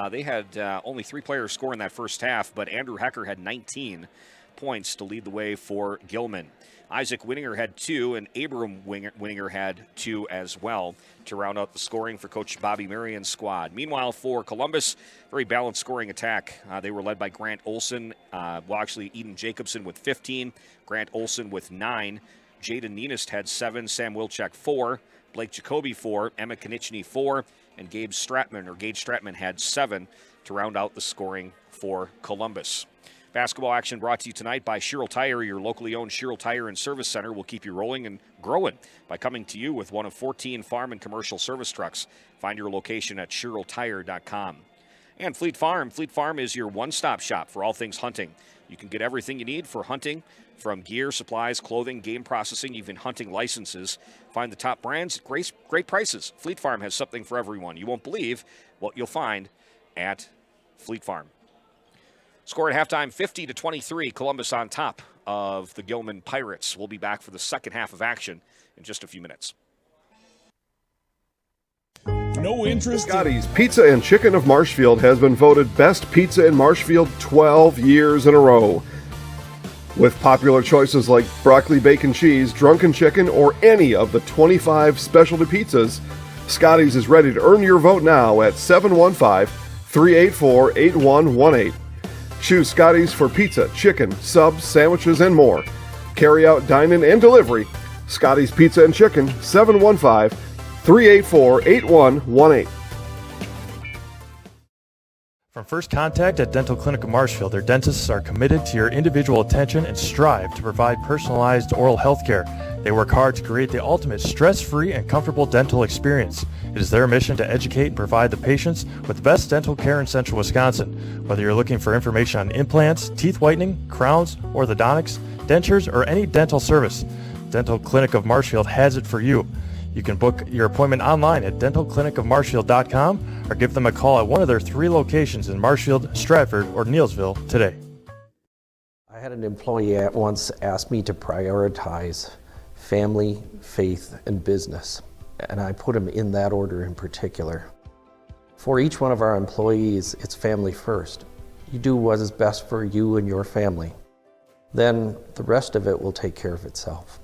they had only 3 players score in that first half, but Andrew Hecker had 19 points to lead the way for Gilman. Isaac Winninger had 2, and Abram Winninger had 2 as well to round out the scoring for Coach Bobby Marion's squad. Meanwhile, for Columbus, very balanced scoring attack. They were led by Grant Olson, Eden Jacobson with 15, Grant Olson with 9, Jaden Nienist had 7, Sam Wilczek 4, Blake Jacoby 4, Emma Konieczny 4, and Gage Stratman had 7 to round out the scoring for Columbus. Basketball action brought to you tonight by Sherrill Tire. Your locally owned Sherrill Tire and Service Center will keep you rolling and growing by coming to you with one of 14 farm and commercial service trucks. Find your location at SherrillTire.com. And Fleet Farm. Fleet Farm is your one-stop shop for all things hunting. You can get everything you need for hunting, from gear, supplies, clothing, game processing, even hunting licenses. Find the top brands at great prices. Fleet Farm has something for everyone. You won't believe what you'll find at Fleet Farm. Score at halftime, 50-23. Columbus on top of the Gilman Pirates. We'll be back for the second half of action in just a few minutes. No interest. Scotty's Pizza and Chicken of Marshfield has been voted best pizza in Marshfield 12 years in a row. With popular choices like broccoli, bacon, cheese, drunken chicken, or any of the 25 specialty pizzas, Scotty's is ready to earn your vote now at 715-384-8118. Choose Scotty's for pizza, chicken, subs, sandwiches, and more. Carry out, dine-in, and delivery. Scotty's Pizza and Chicken, 715-384-8118. From first contact at Dental Clinic of Marshfield, their dentists are committed to your individual attention and strive to provide personalized oral health care. They work hard to create the ultimate stress-free and comfortable dental experience. It is their mission to educate and provide the patients with the best dental care in Central Wisconsin. Whether you're looking for information on implants, teeth whitening, crowns, orthodontics, dentures, or any dental service, Dental Clinic of Marshfield has it for you. You can book your appointment online at dentalclinicofmarshfield.com or give them a call at one of their 3 locations in Marshfield, Stratford, or Neillsville today. I had an employee at once ask me to prioritize family, faith, and business, and I put them in that order in particular. For each one of our employees, it's family first. You do what is best for you and your family. Then the rest of it will take care of itself.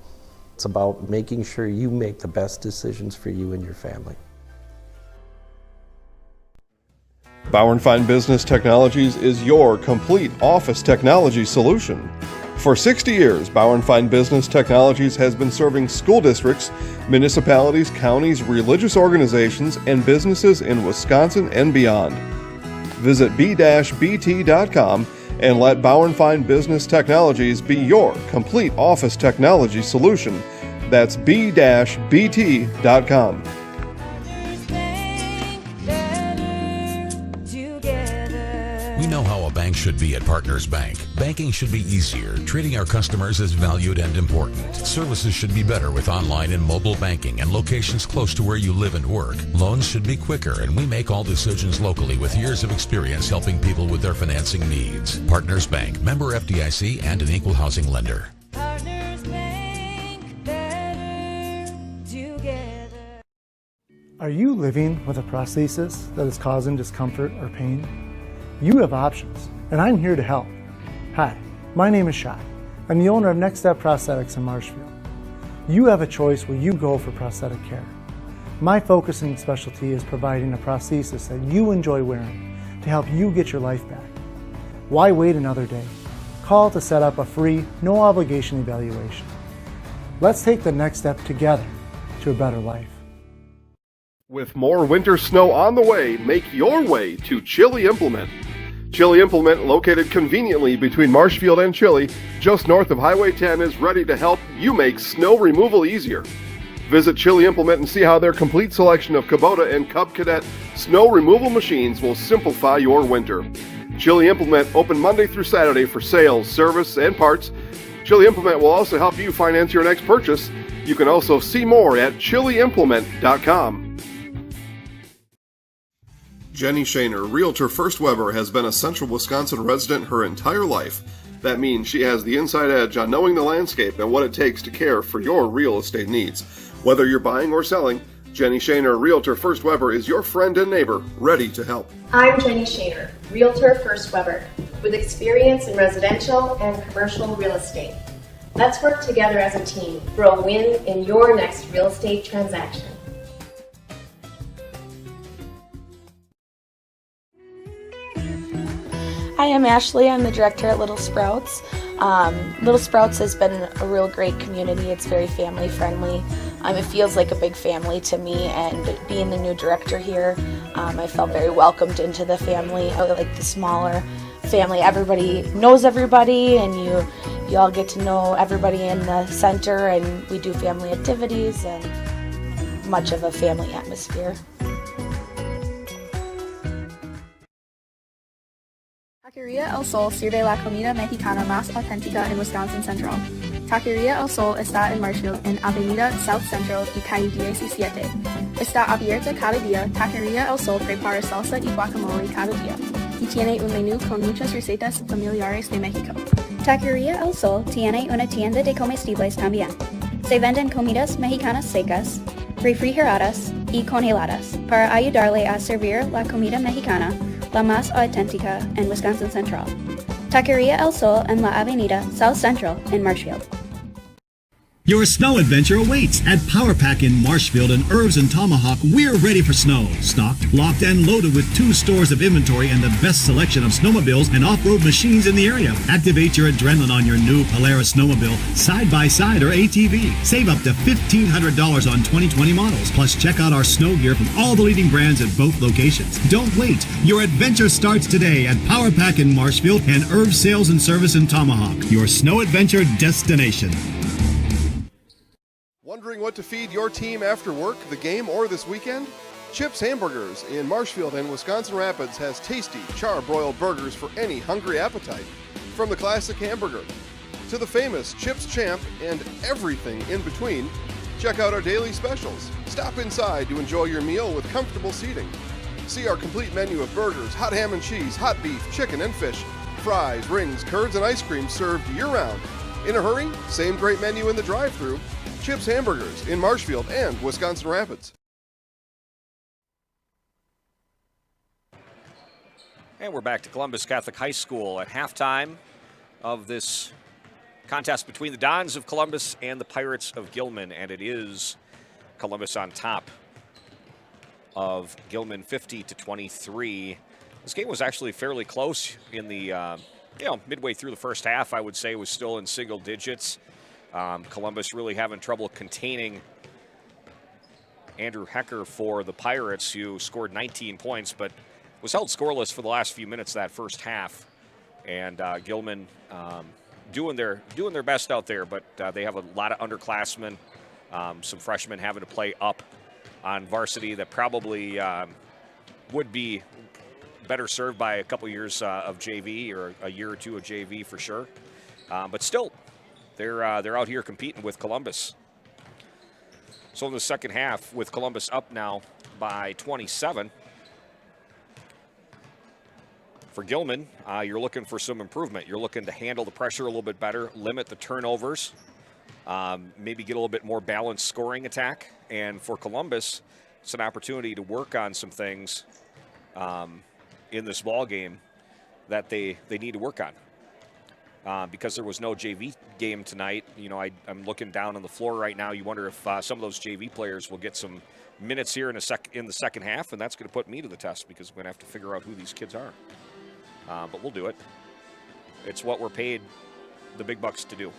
It's about making sure you make the best decisions for you and your family. Bauer & Fine Business Technologies is your complete office technology solution. For 60 years, Bauer & Fine Business Technologies has been serving school districts, municipalities, counties, religious organizations, and businesses in Wisconsin and beyond. Visit b-bt.com and let Bauer & Fine Business Technologies be your complete office technology solution. That's b-bt.com. We know how a bank should should be at Partners Bank. Banking should be easier, treating our customers as valued and important. Services should be better with online and mobile banking and locations close to where you live and work. Loans should be quicker, and we make all decisions locally with years of experience helping people with their financing needs. Partners Bank, member FDIC, and an equal housing lender. Partners Bank, better together. Are you living with a prosthesis that is causing discomfort or pain? You have options, and I'm here to help. Hi, my name is Shai. I'm the owner of Next Step Prosthetics in Marshfield. You have a choice where you go for prosthetic care. My focus and specialty is providing a prosthesis that you enjoy wearing to help you get your life back. Why wait another day? Call to set up a free, no obligation evaluation. Let's take the next step together to a better life. With more winter snow on the way, make your way to Chili Implement. Chili Implement, located conveniently between Marshfield and Chili, just north of Highway 10, is ready to help you make snow removal easier. Visit Chili Implement and see how their complete selection of Kubota and Cub Cadet snow removal machines will simplify your winter. Chili Implement open Monday through Saturday for sales, service, and parts. Chili Implement will also help you finance your next purchase. You can also see more at chiliimplement.com. Jenny Shaner, Realtor First Weber, has been a Central Wisconsin resident her entire life. That means she has the inside edge on knowing the landscape and what it takes to care for your real estate needs. Whether you're buying or selling, Jenny Shaner, Realtor First Weber, is your friend and neighbor, ready to help. I'm Jenny Shaner, Realtor First Weber, with experience in residential and commercial real estate. Let's work together as a team for a win in your next real estate transaction. Hi, I'm Ashley. I'm the director at Little Sprouts. Little Sprouts has been a real great community. It's very family friendly. It feels like a big family to me, and being the new director here, I felt very welcomed into the family. I like the smaller family. Everybody knows everybody, and you all get to know everybody in the center, and we do family activities and much of a family atmosphere. Taqueria El Sol sirve la comida mexicana más auténtica en Wisconsin Central. Taqueria El Sol está en Marshfield, en Avenida South Central y Calle 17. Está abierta cada día. Taqueria El Sol prepara salsa y guacamole cada día y tiene un menú con muchas recetas familiares de México. Taqueria El Sol tiene una tienda de comestibles también. Se venden comidas mexicanas secas, refrigeradas y congeladas para ayudarle a servir la comida mexicana la más auténtica en Wisconsin Central. Taqueria El Sol en la Avenida South Central in Marshfield. Your snow adventure awaits at Power Pack in Marshfield and Irvs and Tomahawk. We're ready for snow. Stocked, locked, and loaded with 2 stores of inventory and the best selection of snowmobiles and off-road machines in the area. Activate your adrenaline on your new Polaris snowmobile, side-by-side or ATV. Save up to $1,500 on 2020 models. Plus, check out our snow gear from all the leading brands at both locations. Don't wait. Your adventure starts today at Power Pack in Marshfield and Irvs Sales and Service in Tomahawk. Your snow adventure destination. Wondering what to feed your team after work, the game, or this weekend? Chips Hamburgers in Marshfield and Wisconsin Rapids has tasty, char-broiled burgers for any hungry appetite. From the classic hamburger to the famous Chips Champ and everything in between, check out our daily specials. Stop inside to enjoy your meal with comfortable seating. See our complete menu of burgers, hot ham and cheese, hot beef, chicken and fish, fries, rings, curds, and ice cream served year-round. In a hurry? Same great menu in the drive-thru. Chips Hamburgers in Marshfield and Wisconsin Rapids. And we're back to Columbus Catholic High School at halftime of this contest between the Dons of Columbus and the Pirates of Gilman, and it is Columbus on top of Gilman 50-23. This game was actually fairly close in the midway through the first half. I would say it was still in single digits. Columbus really having trouble containing Andrew Hecker for the Pirates, who scored 19 points, but was held scoreless for the last few minutes of that first half. And Gilman doing their best out there, but they have a lot of underclassmen, some freshmen having to play up on varsity that probably would be better served by a couple years of JV, or a year or two of JV for sure. But still, they're out here competing with Columbus. So in the second half, with Columbus up now by 27. For Gilman, you're looking for some improvement. You're looking to handle the pressure a little bit better, limit the turnovers, maybe get a little bit more balanced scoring attack. And for Columbus, it's an opportunity to work on some things in this ball game that they need to work on. Because there was no JV game tonight, you know, I'm looking down on the floor right now. You wonder if some of those JV players will get some minutes here in the second half, and that's going to put me to the test because we're going to have to figure out who these kids are. But we'll do it. It's what we're paid the big bucks to do.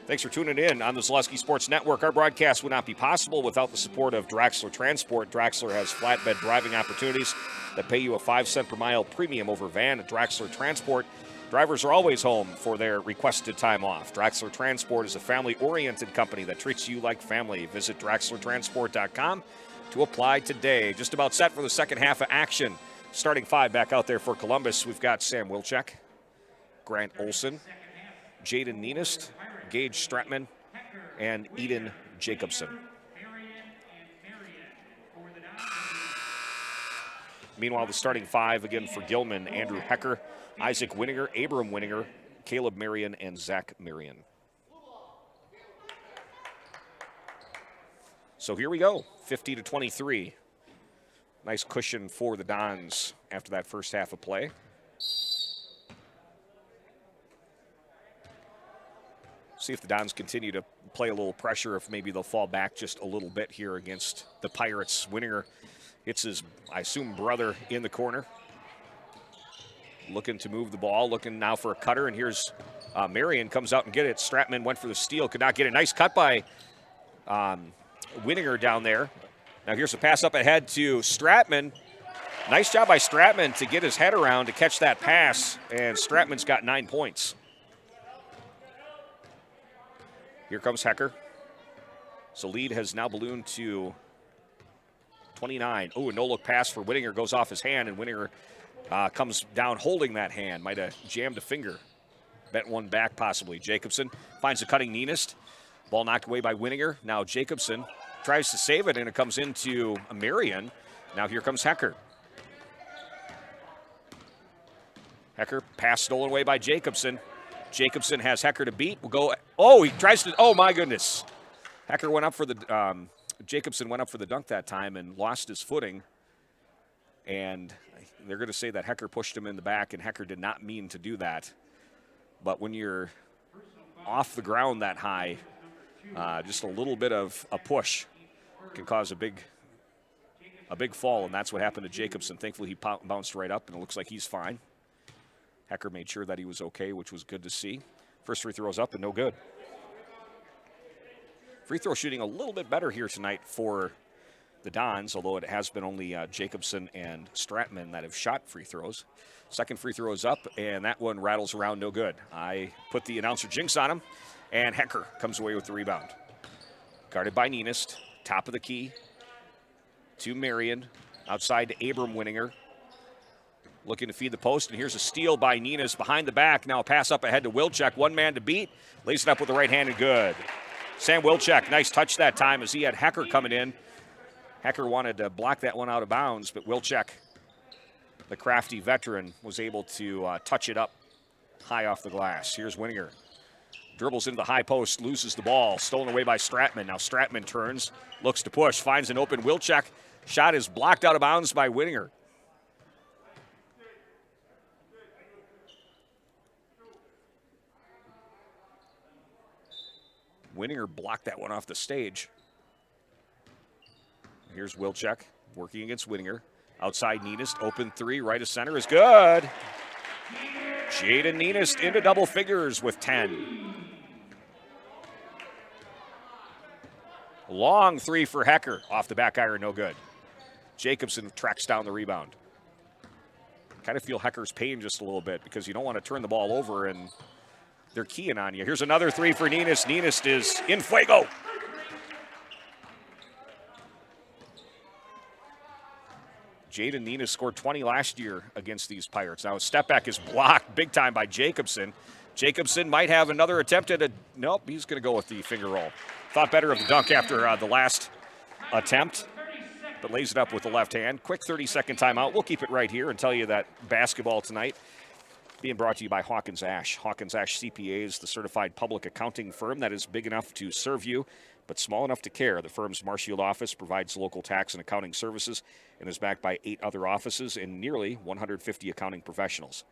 Thanks for tuning in on the Zaleski Sports Network. Our broadcast would not be possible without the support of Draxler Transport. Draxler has flatbed driving opportunities that pay you a 5-cent per mile premium over van at Draxler Transport. Drivers are always home for their requested time off. Draxler Transport is a family-oriented company that treats you like family. Visit DraxlerTransport.com to apply today. Just about set for the second half of action. Starting five back out there for Columbus. We've got Sam Wilczek, Grant Olson, Jaden Nienest, Gage Stratman, and Eden Jacobson. Meanwhile, the starting five again for Gilman: Andrew Hecker, Isaac Winninger, Abram Winninger, Caleb Marion, and Zach Marion. So here we go, 50-23. Nice cushion for the Dons after that first half of play. See if the Dons continue to play a little pressure, if maybe they'll fall back just a little bit here against the Pirates. Winninger hits his, I assume, brother in the corner. Looking to move the ball, looking now for a cutter, and here's Marion comes out and get it. Stratman went for the steal, could not get it. Nice cut by Winninger down there. Now here's a pass up ahead to Stratman. Nice job by Stratman to get his head around to catch that pass, and Stratman's got 9 points. Here comes Hecker. So lead has now ballooned to 29. Oh, a no-look pass for Winninger goes off his hand, and Winninger comes down holding that hand. Might have jammed a finger. Bent one back possibly. Jacobson finds a cutting Nienest. Ball knocked away by Winninger. Now Jacobson tries to save it, and it comes into Marion. Now here comes Hecker. Hecker, pass stolen away by Jacobson. Jacobson has Hecker to beat. We'll go. Oh, he tries to. Oh, my goodness. Hecker went up for the. Jacobson went up for the dunk that time and lost his footing. And they're going to say that Hecker pushed him in the back, and Hecker did not mean to do that. But when you're off the ground that high, just a little bit of a push can cause a big fall, and that's what happened to Jacobson. Thankfully, he bounced right up, and it looks like he's fine. Hecker made sure that he was okay, which was good to see. First free throw's up and no good. Free throw shooting a little bit better here tonight for the Dons, although it has been only Jacobson and Stratman that have shot free throws. Second free throw is up, and that one rattles around no good. I put the announcer jinx on him, and Hecker comes away with the rebound. Guarded by Nienest, top of the key to Marion, outside to Abram Winninger. Looking to feed the post, and here's a steal by Nienest behind the back. Now a pass up ahead to Wilczek. One man to beat. Lays it up with the right hand and good. Sam Wilczek, nice touch that time as he had Hecker coming in. Hecker wanted to block that one out of bounds, but Wilczek, the crafty veteran, was able to touch it up high off the glass. Here's Winninger. Dribbles into the high post, loses the ball. Stolen away by Stratman. Now Stratman turns, looks to push, finds an open Wilczek. Shot is blocked out of bounds by Winninger. Winninger blocked that one off the stage. Here's Wilczek working against Winninger. Outside Nienest, open three, right of center is good. Jaden Nienest into double figures with 10. Long three for Hecker, off the back iron, no good. Jacobson tracks down the rebound. Kind of feel Hecker's pain just a little bit because you don't want to turn the ball over and they're keying on you. Here's another three for Nienest. Nienest is in fuego. Jaden Nina scored 20 last year against these Pirates. Now, a step back is blocked big time by Jacobson. Jacobson might have another attempt at a, nope, he's going to go with the finger roll. Thought better of the dunk after the last attempt, but lays it up with the left hand. Quick 30-second timeout. We'll keep it right here and tell you that basketball tonight being brought to you by Hawkins Ash. Hawkins Ash CPA is the certified public accounting firm that is big enough to serve you, but small enough to care. The firm's Marshfield office provides local tax and accounting services and is backed by 8 other offices and nearly 150 accounting professionals.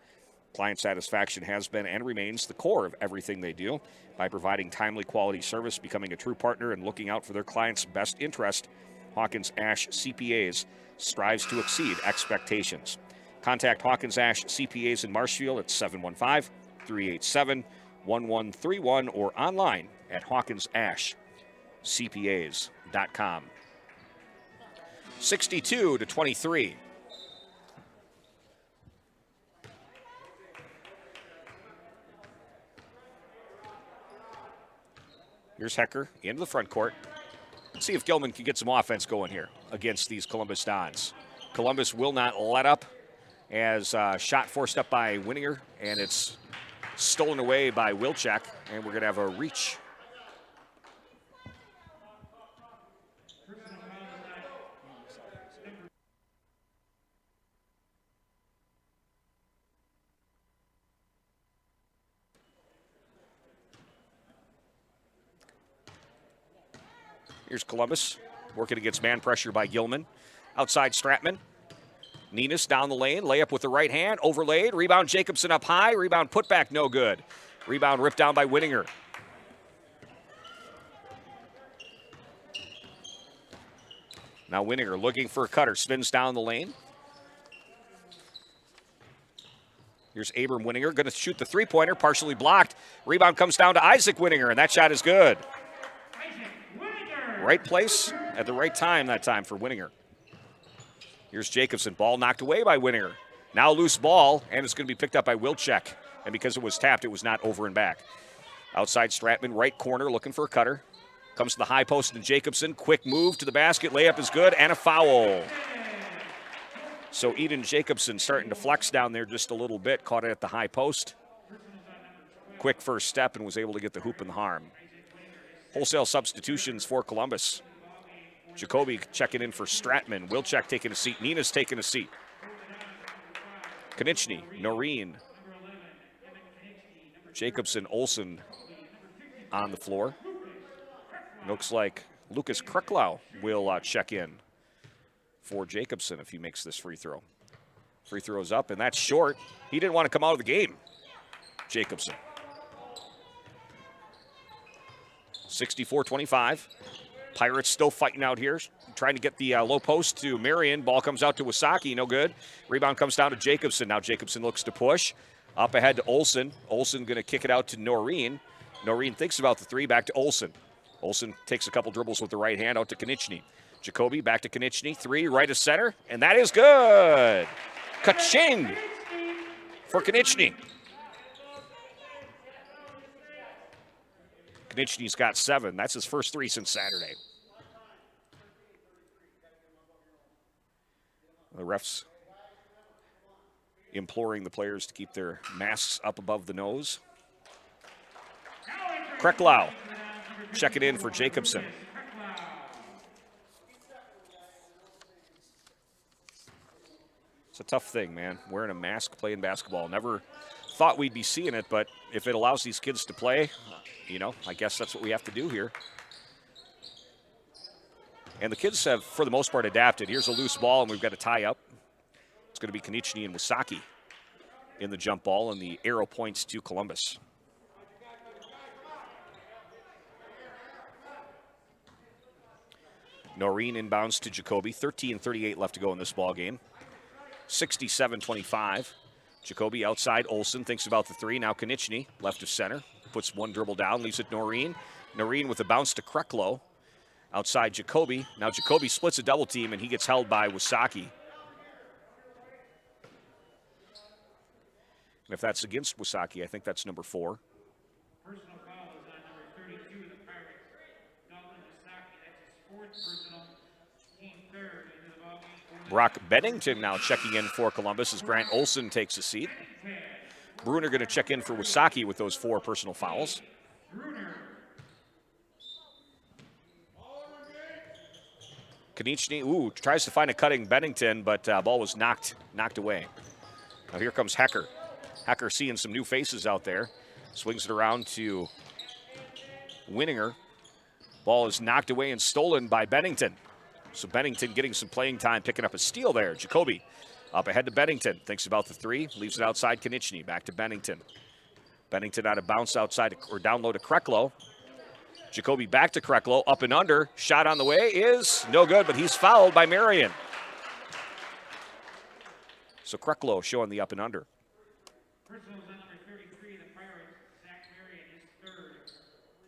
Client satisfaction has been and remains the core of everything they do. By providing timely quality service, becoming a true partner, and looking out for their clients' best interest, Hawkins Ash CPAs strives to exceed expectations. Contact Hawkins Ash CPAs in Marshfield at 715-387-1131 or online at hawkinsashcpas.com. 62-23. Here's Hecker into the front court. Let's see if Gilman can get some offense going here against these Columbus Dons. Columbus will not let up as shot forced up by Winninger, and it's stolen away by Wilczek, and we're going to have a reach. Here's Columbus working against man pressure by Gilman. Outside Stratman. Nenas down the lane, layup with the right hand, overlaid, rebound Jacobson up high, rebound put back, no good. Rebound ripped down by Winninger. Now Winninger looking for a cutter, spins down the lane. Here's Abram Winninger, going to shoot the three-pointer, partially blocked. Rebound comes down to Isaac Winninger, and that shot is good. Right place at the right time that time for Winninger. Here's Jacobson, ball knocked away by Winninger. Now loose ball, and it's going to be picked up by Wilczek. And because it was tapped, it was not over and back. Outside Stratman, right corner, looking for a cutter. Comes to the high post to Jacobson. Quick move to the basket, layup is good, and a foul. So Eden Jacobson starting to flex down there just a little bit, caught it at the high post. Quick first step and was able to get the hoop and the harm. Wholesale substitutions for Columbus. Jacoby checking in for Stratman. Wilczek taking a seat. Nina's taking a seat. Konieczny, Noreen, Jacobson, Olsen on the floor. Looks like Lucas Kreklau will check in for Jacobson if he makes this free throw. Free throw's up, and that's short. He didn't want to come out of the game, Jacobson. 64-25. Pirates still fighting out here, trying to get the low post to Marion. Ball comes out to Wasaki, no good. Rebound comes down to Jacobson. Now Jacobson looks to push. Up ahead to Olsen. Olsen going to kick it out to Noreen. Noreen thinks about the three, back to Olsen. Olsen takes a couple dribbles with the right hand out to Konieczny. Jacoby back to Konieczny. Three, right of center, and that is good. Ka-ching for Konieczny. Konieczny's got 7. That's his first 3 since Saturday. The refs imploring the players to keep their masks up above the nose. Kreklau check it in for Jacobson. It's a tough thing, man, wearing a mask playing basketball. Never thought we'd be seeing it, but if it allows these kids to play, you know, I guess that's what we have to do here. And the kids have, for the most part, adapted. Here's a loose ball, and we've got a tie-up. It's going to be Konieczny and Wasaki in the jump ball, and the arrow points to Columbus. Noreen inbounds to Jacoby. 13:38 left to go in this ball game. 67-25. Jacoby outside. Olsen thinks about the three. Now Konieczny, left of center. Puts one dribble down, leaves it Noreen. Noreen with a bounce to Kreklau. Outside Jacoby. Now Jacoby splits a double team, and he gets held by Wasaki. And if that's against Wasaki, I think that's number 4. Personal foul is on number 32 of the Pirates. Dalton Wasaki, that's his 4th personal, team 3rd into the ballgame. Brock Bennington now checking in for Columbus as Grant Olson takes a seat. Bruner going to check in for Wasaki with those 4 personal fouls. Konieczny, tries to find a cutting Bennington, but ball was knocked away. Now here comes Hecker. Hecker seeing some new faces out there. Swings it around to Winninger. Ball is knocked away and stolen by Bennington. So Bennington getting some playing time, picking up a steal there. Jacoby up ahead to Bennington. Thinks about the 3, leaves it outside Konieczny. Back to Bennington. Bennington out of bounce outside or down low to Kreklo. Jacoby back to Kreklo, up and under. Shot on the way is no good, but he's fouled by Marion. So Kreklo showing the up and under. Personals on number 33, the Pirates, Zach Marion, his 3rd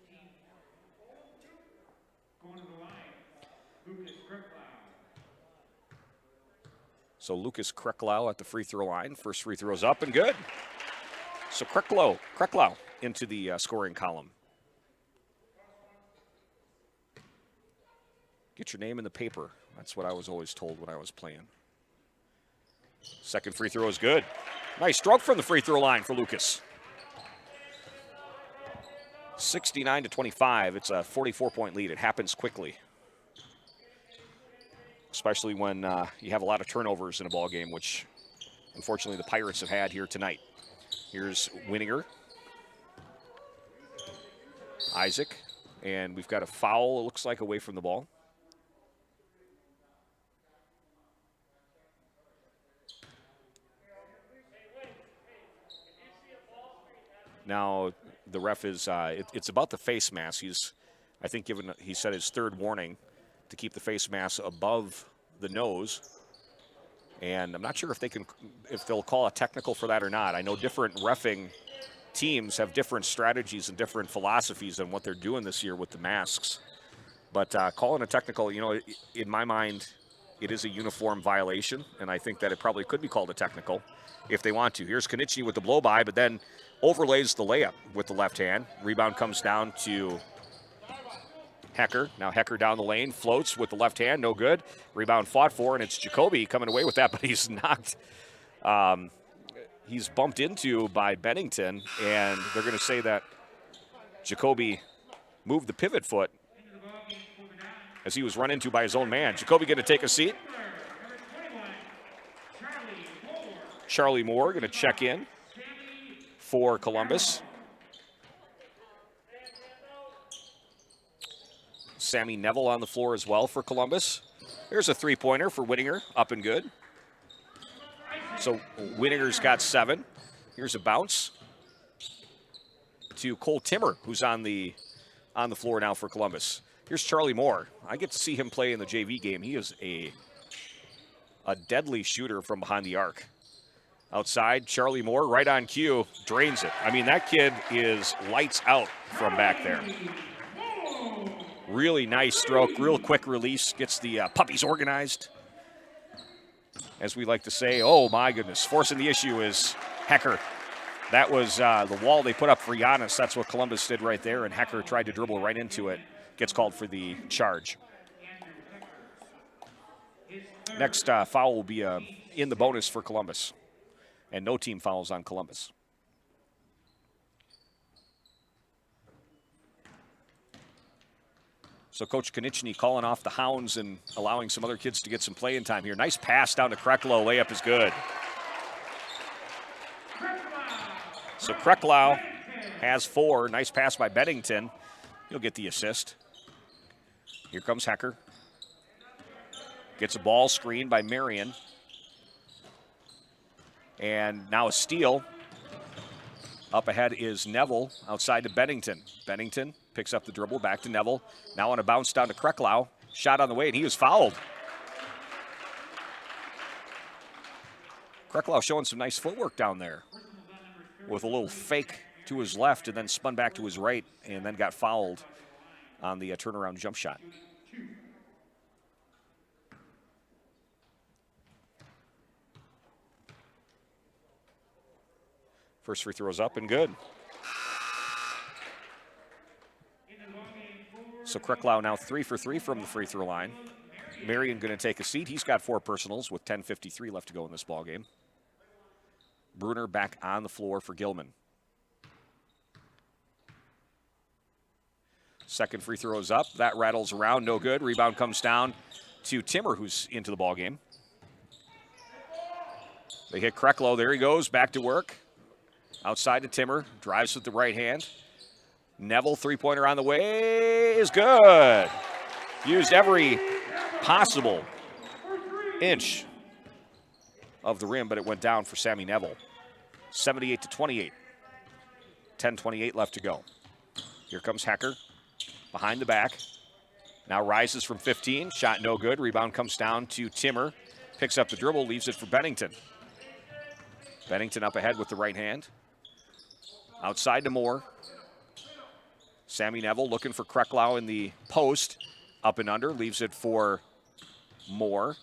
team. Going to the line, Lucas Kreklau. So Lucas Kreklau at the free throw line. First free throw's up and good. So Kreklau into the scoring column. Get your name in the paper. That's what I was always told when I was playing. Second free throw is good. Nice stroke from the free throw line for Lucas. 69-25. It's a 44-point lead. It happens quickly, especially when you have a lot of turnovers in a ball game, which unfortunately the Pirates have had here tonight. Here's Winninger. Isaac. And we've got a foul, it looks like, away from the ball. Now, the ref is, it's about the face mask. He's, I think, he said his 3rd warning to keep the face mask above the nose. And I'm not sure if they'll call a technical for that or not. I know different reffing teams have different strategies and different philosophies on what they're doing this year with the masks. But calling a technical, in my mind, it is a uniform violation, and I think that it probably could be called a technical if they want to. Here's Konieczny with the blow-by, but then overlays the layup with the left hand. Rebound comes down to Hecker. Now Hecker down the lane, floats with the left hand, no good. Rebound fought for, and it's Jacoby coming away with that, but he's knocked. He's bumped into by Bennington, and they're going to say that Jacoby moved the pivot foot as he was run into by his own man. Jacoby going to take a seat. Charlie Moore going to check in for Columbus. Sammy Neville on the floor as well for Columbus. There's a 3-pointer for Winninger, up and good. So Winninger's got 7. Here's a bounce to Cole Timmer, who's on the floor now for Columbus. Here's Charlie Moore. I get to see him play in the JV game. He is a deadly shooter from behind the arc. Outside, Charlie Moore, right on cue, drains it. I mean, that kid is lights out from back there. Really nice stroke, real quick release, gets the puppies organized. As we like to say, oh my goodness, forcing the issue is Hecker. That was the wall they put up for Giannis. That's what Columbus did right there, and Hecker tried to dribble right into it. Gets called for the charge. Next foul will be in the bonus for Columbus. And no team fouls on Columbus. So Coach Konieczny calling off the Hounds and allowing some other kids to get some playing time here. Nice pass down to Kreklo. Layup is good. So Kreklau has 4. Nice pass by Bennington. He'll get the assist. Here comes Hecker. Gets a ball screen by Marion. And now a steal. Up ahead is Neville, outside to Bennington. Bennington picks up the dribble, back to Neville. Now on a bounce down to Kreklau. Shot on the way, and he was fouled. Kreklau showing some nice footwork down there with a little fake to his left and then spun back to his right and then got fouled on the turnaround jump shot. First free throw's up and good. So Kreklau now 3 for 3 from the free throw line. Marion going to take a seat. He's got 4 personals with 10:53 left to go in this ball game. Bruner back on the floor for Gilman. Second free throw is up. That rattles around, no good. Rebound comes down to Timmer, who's into the ball game. They hit Krecklow. There he goes, back to work. Outside to Timmer, drives with the right hand. Neville, three-pointer on the way, is good. Used every possible inch of the rim, but it went down for Sammy Neville. 78-28. 10:28 left to go. Here comes Hecker. Behind the back. Now rises from 15. Shot no good. Rebound comes down to Timmer. Picks up the dribble, leaves it for Bennington. Bennington up ahead with the right hand. Outside to Moore. Sammy Neville looking for Krecklow in the post. Up and under, leaves it for Moore.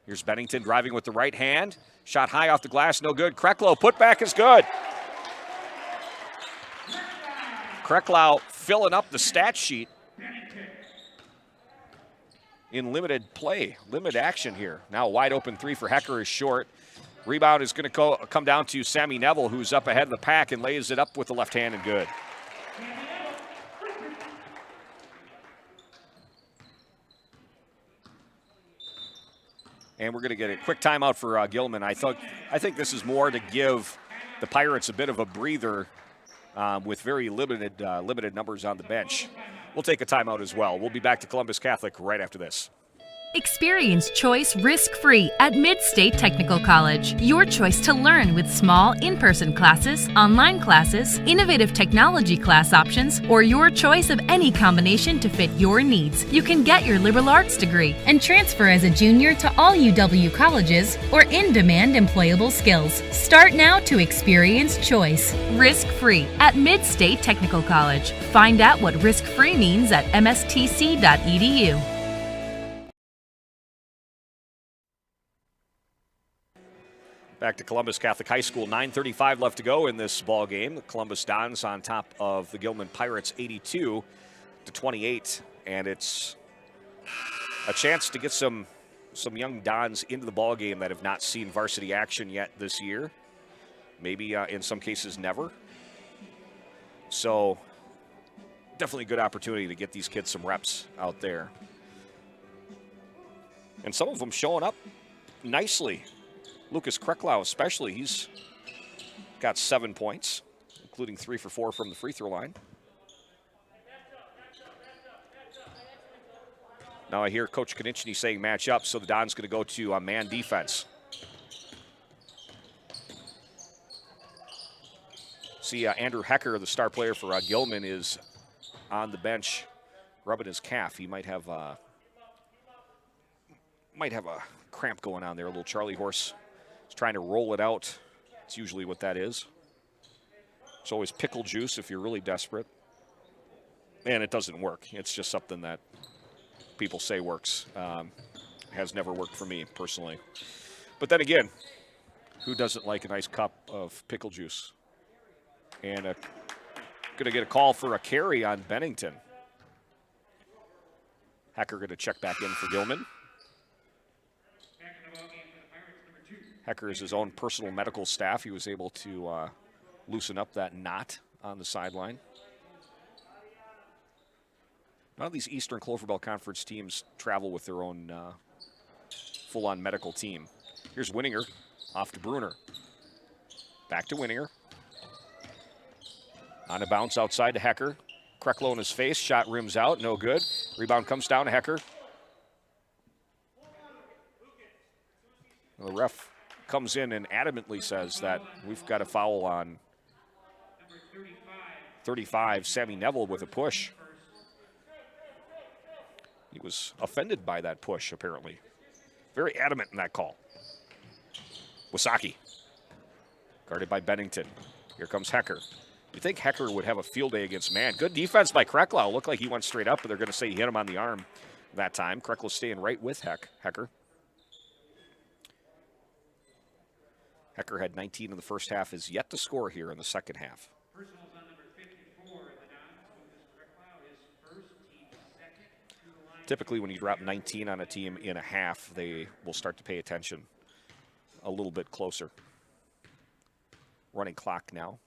Here's Bennington driving with the right hand. Shot high off the glass, no good. Krecklow, putback is good. Krecklow filling up the stat sheet in limited play, limited action here. Now a wide open 3 for Hecker is short. Rebound is going to come down to Sammy Neville, who's up ahead of the pack and lays it up with the left hand and good. And we're going to get a quick timeout for Gilman. I think this is more to give the Pirates a bit of a breather with very limited numbers on the bench. We'll take a timeout as well. We'll be back to Columbus Catholic right after this. Experience choice risk-free at Mid-State Technical College. Your choice to learn with small in-person classes, online classes, innovative technology class options, or your choice of any combination to fit your needs. You can get your liberal arts degree and transfer as a junior to all UW colleges or in-demand employable skills. Start now to experience choice risk-free at Mid-State Technical College. Find out what risk-free means at mstc.edu. Back to Columbus Catholic High School, 9:35 left to go in this ball game. The Columbus Dons on top of the Gilman Pirates, 82-28, and it's a chance to get some young Dons into the ball game that have not seen varsity action yet this year. Maybe in some cases never. So definitely a good opportunity to get these kids some reps out there. And some of them showing up nicely. Lucas Krecklow especially, he's got 7 points, including 3 for 4 from the free throw line. Now I hear Coach Konieczny saying match up, so the Don's going to go to man defense. See, Andrew Hecker, the star player for Gilman, is on the bench rubbing his calf. He might have a cramp going on there, a little Charlie horse. He's trying to roll it out. It's usually what that is. It's always pickle juice if you're really desperate. And it doesn't work. It's just something that people say works. Has never worked for me personally. But then again, who doesn't like a nice cup of pickle juice? And going to get a call for a carry on Bennington. Hecker going to check back in for Gilman. Hecker is his own personal medical staff. He was able to loosen up that knot on the sideline. None of these Eastern Clover Belt Conference teams travel with their own full-on medical team. Here's Winninger off to Bruner. Back to Winninger. On a bounce outside to Hecker. Krecklow in his face. Shot rims out. No good. Rebound comes down to Hecker. The ref comes in and adamantly says that we've got a foul on 35, Sammy Neville, with a push. He was offended by that push, apparently. Very adamant in that call. Wasaki, guarded by Bennington. Here comes Hecker. You think Hecker would have a field day against man. Good defense by Krecklow. Looked like he went straight up, but they're going to say he hit him on the arm that time. Krecklow staying right with Hecker. Hecker had 19 in the first half, is yet to score here in the second half. Personals on number 54 in the Dons. Lucas Krecklow is first, team second. Typically, when you drop 19 on a team in a half, they will start to pay attention a little bit closer. Running clock now.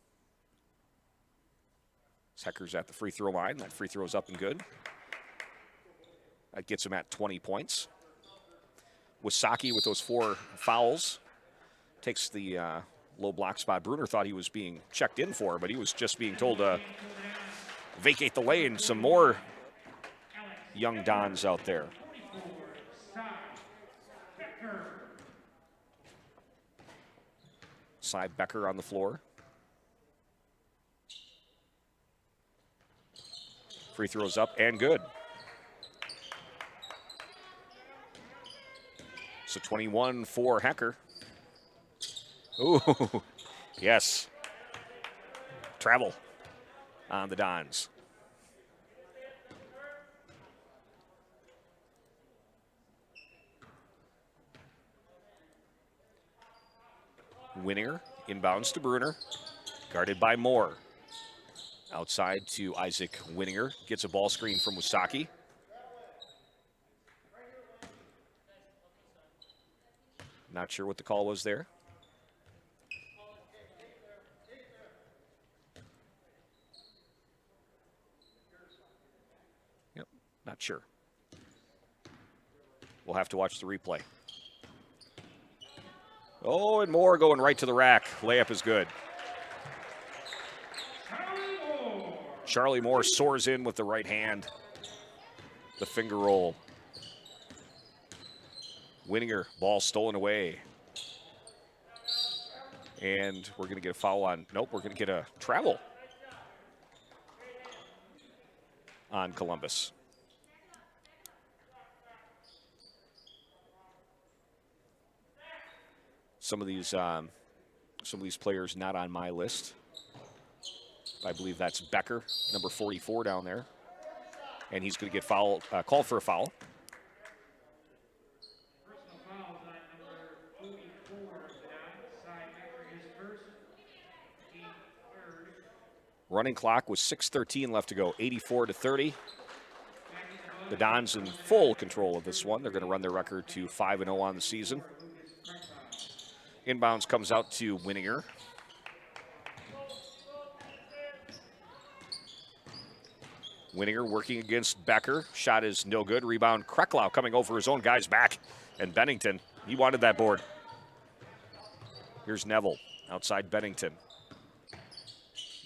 Hecker's at the free throw line. That free throw is up and good. That gets him at 20 points. Wasaki with those 4 fouls takes the low block spot. Bruner thought he was being checked in for, but he was just being told to vacate the lane. Some more young Dons out there. Cy Becker on the floor. Free throws up and good. So 21 for Hecker. Ooh, yes. Travel on the Dons. Winninger inbounds to Bruner, guarded by Moore. Outside to Isaac Winninger, gets a ball screen from Wasaki. Not sure what the call was there. Yep, not sure. We'll have to watch the replay. Oh, and Moore going right to the rack. Layup is good. Charlie Moore soars in with the right hand. The finger roll. Winninger, ball stolen away. And we're going to get a foul on, nope, we're going to get a travel on Columbus. Some of these players not on my list. I believe that's Becker, number 44 down there. And he's going to get called for a foul. Running clock with 6:13 left to go, 84-30. The Dons in full control of this one. They're going to run their record to 5-0 on the season. Inbounds comes out to Winninger. Winninger working against Becker. Shot is no good. Rebound, Kreklau coming over his own guy's back. And Bennington, he wanted that board. Here's Neville outside Bennington.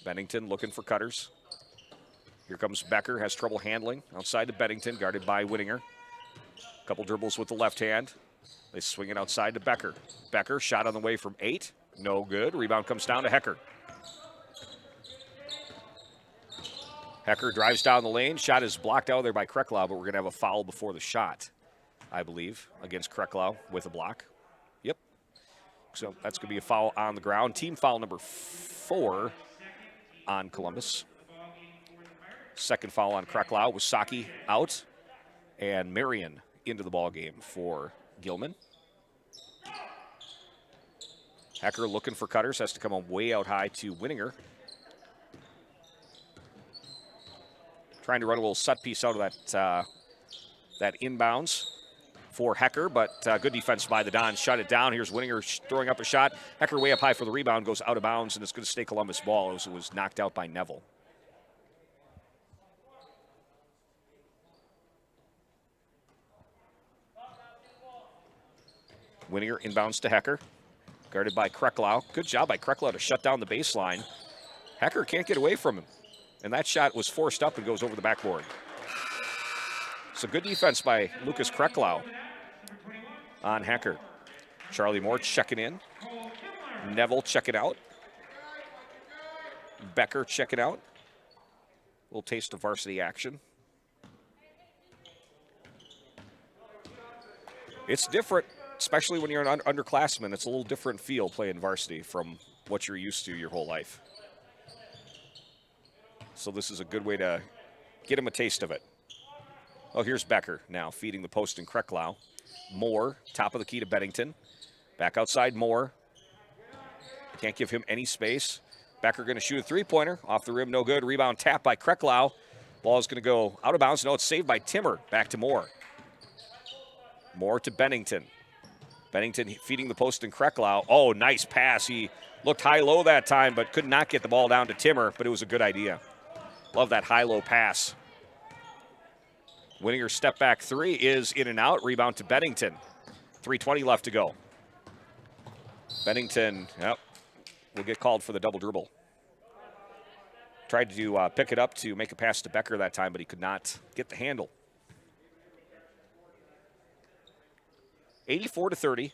Bennington looking for cutters. Here comes Becker, has trouble handling. Outside to Bennington, guarded by Winninger. Couple dribbles with the left hand. They swing it outside to Becker. Becker, shot on the way from 8. No good. Rebound comes down to Hecker. Hecker drives down the lane. Shot is blocked out there by Kreklau, but we're going to have a foul before the shot, I believe, against Kreklau with a block. Yep. So that's going to be a foul on the ground. Team foul number 4 on Columbus. Second foul on Kreklau. Wasaki out. And Marion into the ball game for Gilman. Hecker looking for cutters. Has to come on way out high to Winninger. Trying to run a little set piece out of that inbounds for Hecker, but good defense by the Dons. Shut it down. Here's Winninger throwing up a shot. Hecker way up high for the rebound, goes out of bounds, and it's going to stay Columbus ball. It was knocked out by Neville. Winninger inbounds to Hecker, guarded by Kreklau. Good job by Kreklau to shut down the baseline. Hecker can't get away from him. And that shot was forced up and goes over the backboard. So good defense by Lucas Kreklau on Hecker. Charlie Moore checking in. Neville checking out. Becker checking out. A little taste of varsity action. It's different, especially when you're an underclassman. It's a little different feel playing varsity from what you're used to your whole life. So this is a good way to get him a taste of it. Oh, here's Becker now feeding the post in Kreklau. Moore, top of the key to Bennington. Back outside Moore. Can't give him any space. Becker going to shoot a three-pointer. Off the rim, no good. Rebound tap by Kreklau. Ball is going to go out of bounds. No, it's saved by Timmer. Back to Moore. Moore to Bennington. Bennington feeding the post in Krecklau. Oh, nice pass. He looked high-low that time, but could not get the ball down to Timmer, but it was a good idea. Love that high-low pass. Winninger step back three is in and out. Rebound to Bennington. 3:20 left to go. Bennington, yep, will get called for the double dribble. Tried to pick it up to make a pass to Becker that time, but he could not get the handle. 84-30.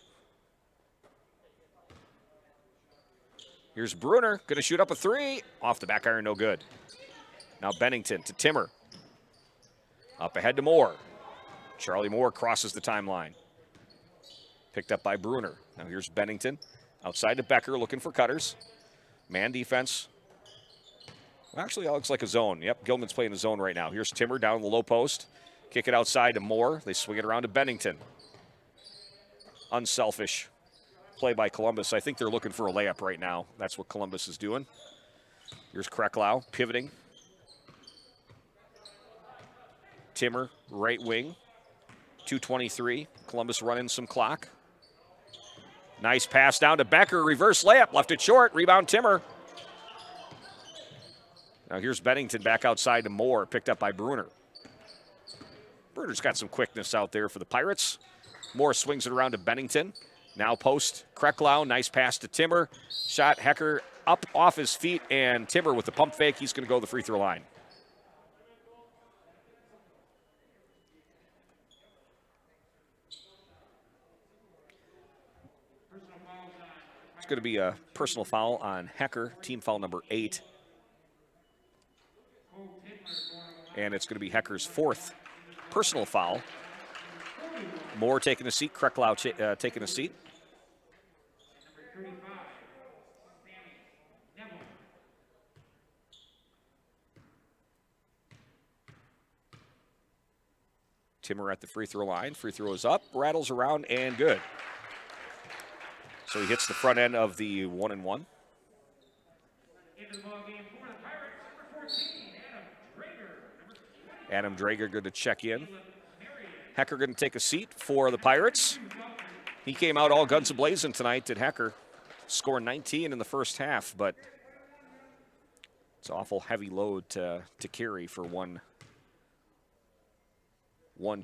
Here's Bruner, going to shoot up a three. Off the back iron, no good. Now Bennington to Timmer. Up ahead to Moore. Charlie Moore crosses the timeline. Picked up by Bruner. Now here's Bennington. Outside to Becker, looking for cutters. Man defense. Well, actually, that looks like a zone. Yep, Gilman's playing a zone right now. Here's Timmer down the low post. Kick it outside to Moore. They swing it around to Bennington. Unselfish play by Columbus. I think they're looking for a layup right now. That's what Columbus is doing. Here's Krecklau pivoting. Timmer, right wing. 2:23. Columbus running some clock. Nice pass down to Becker. Reverse layup. Left it short. Rebound Timmer. Now here's Bennington back outside to Moore. Picked up by Bruner. Bruner's got some quickness out there for the Pirates. Moore swings it around to Bennington. Now post Krecklau. Nice pass to Timmer. Shot Hecker up off his feet, and Timmer with the pump fake. He's going to go to the free throw line. It's going to be a personal foul on Hecker, team foul number 8. And it's going to be Hecker's 4th personal foul. Moore taking a seat, Krecklau taking a seat. Timmer at the free throw line. Free throw is up, rattles around, and good. So he hits the front end of the 1-and-1. Adam Drager going to check in. Hecker going to take a seat for the Pirates. He came out all guns a-blazing tonight, did Hecker. Scored 19 in the first half, but it's an awful heavy load to carry for one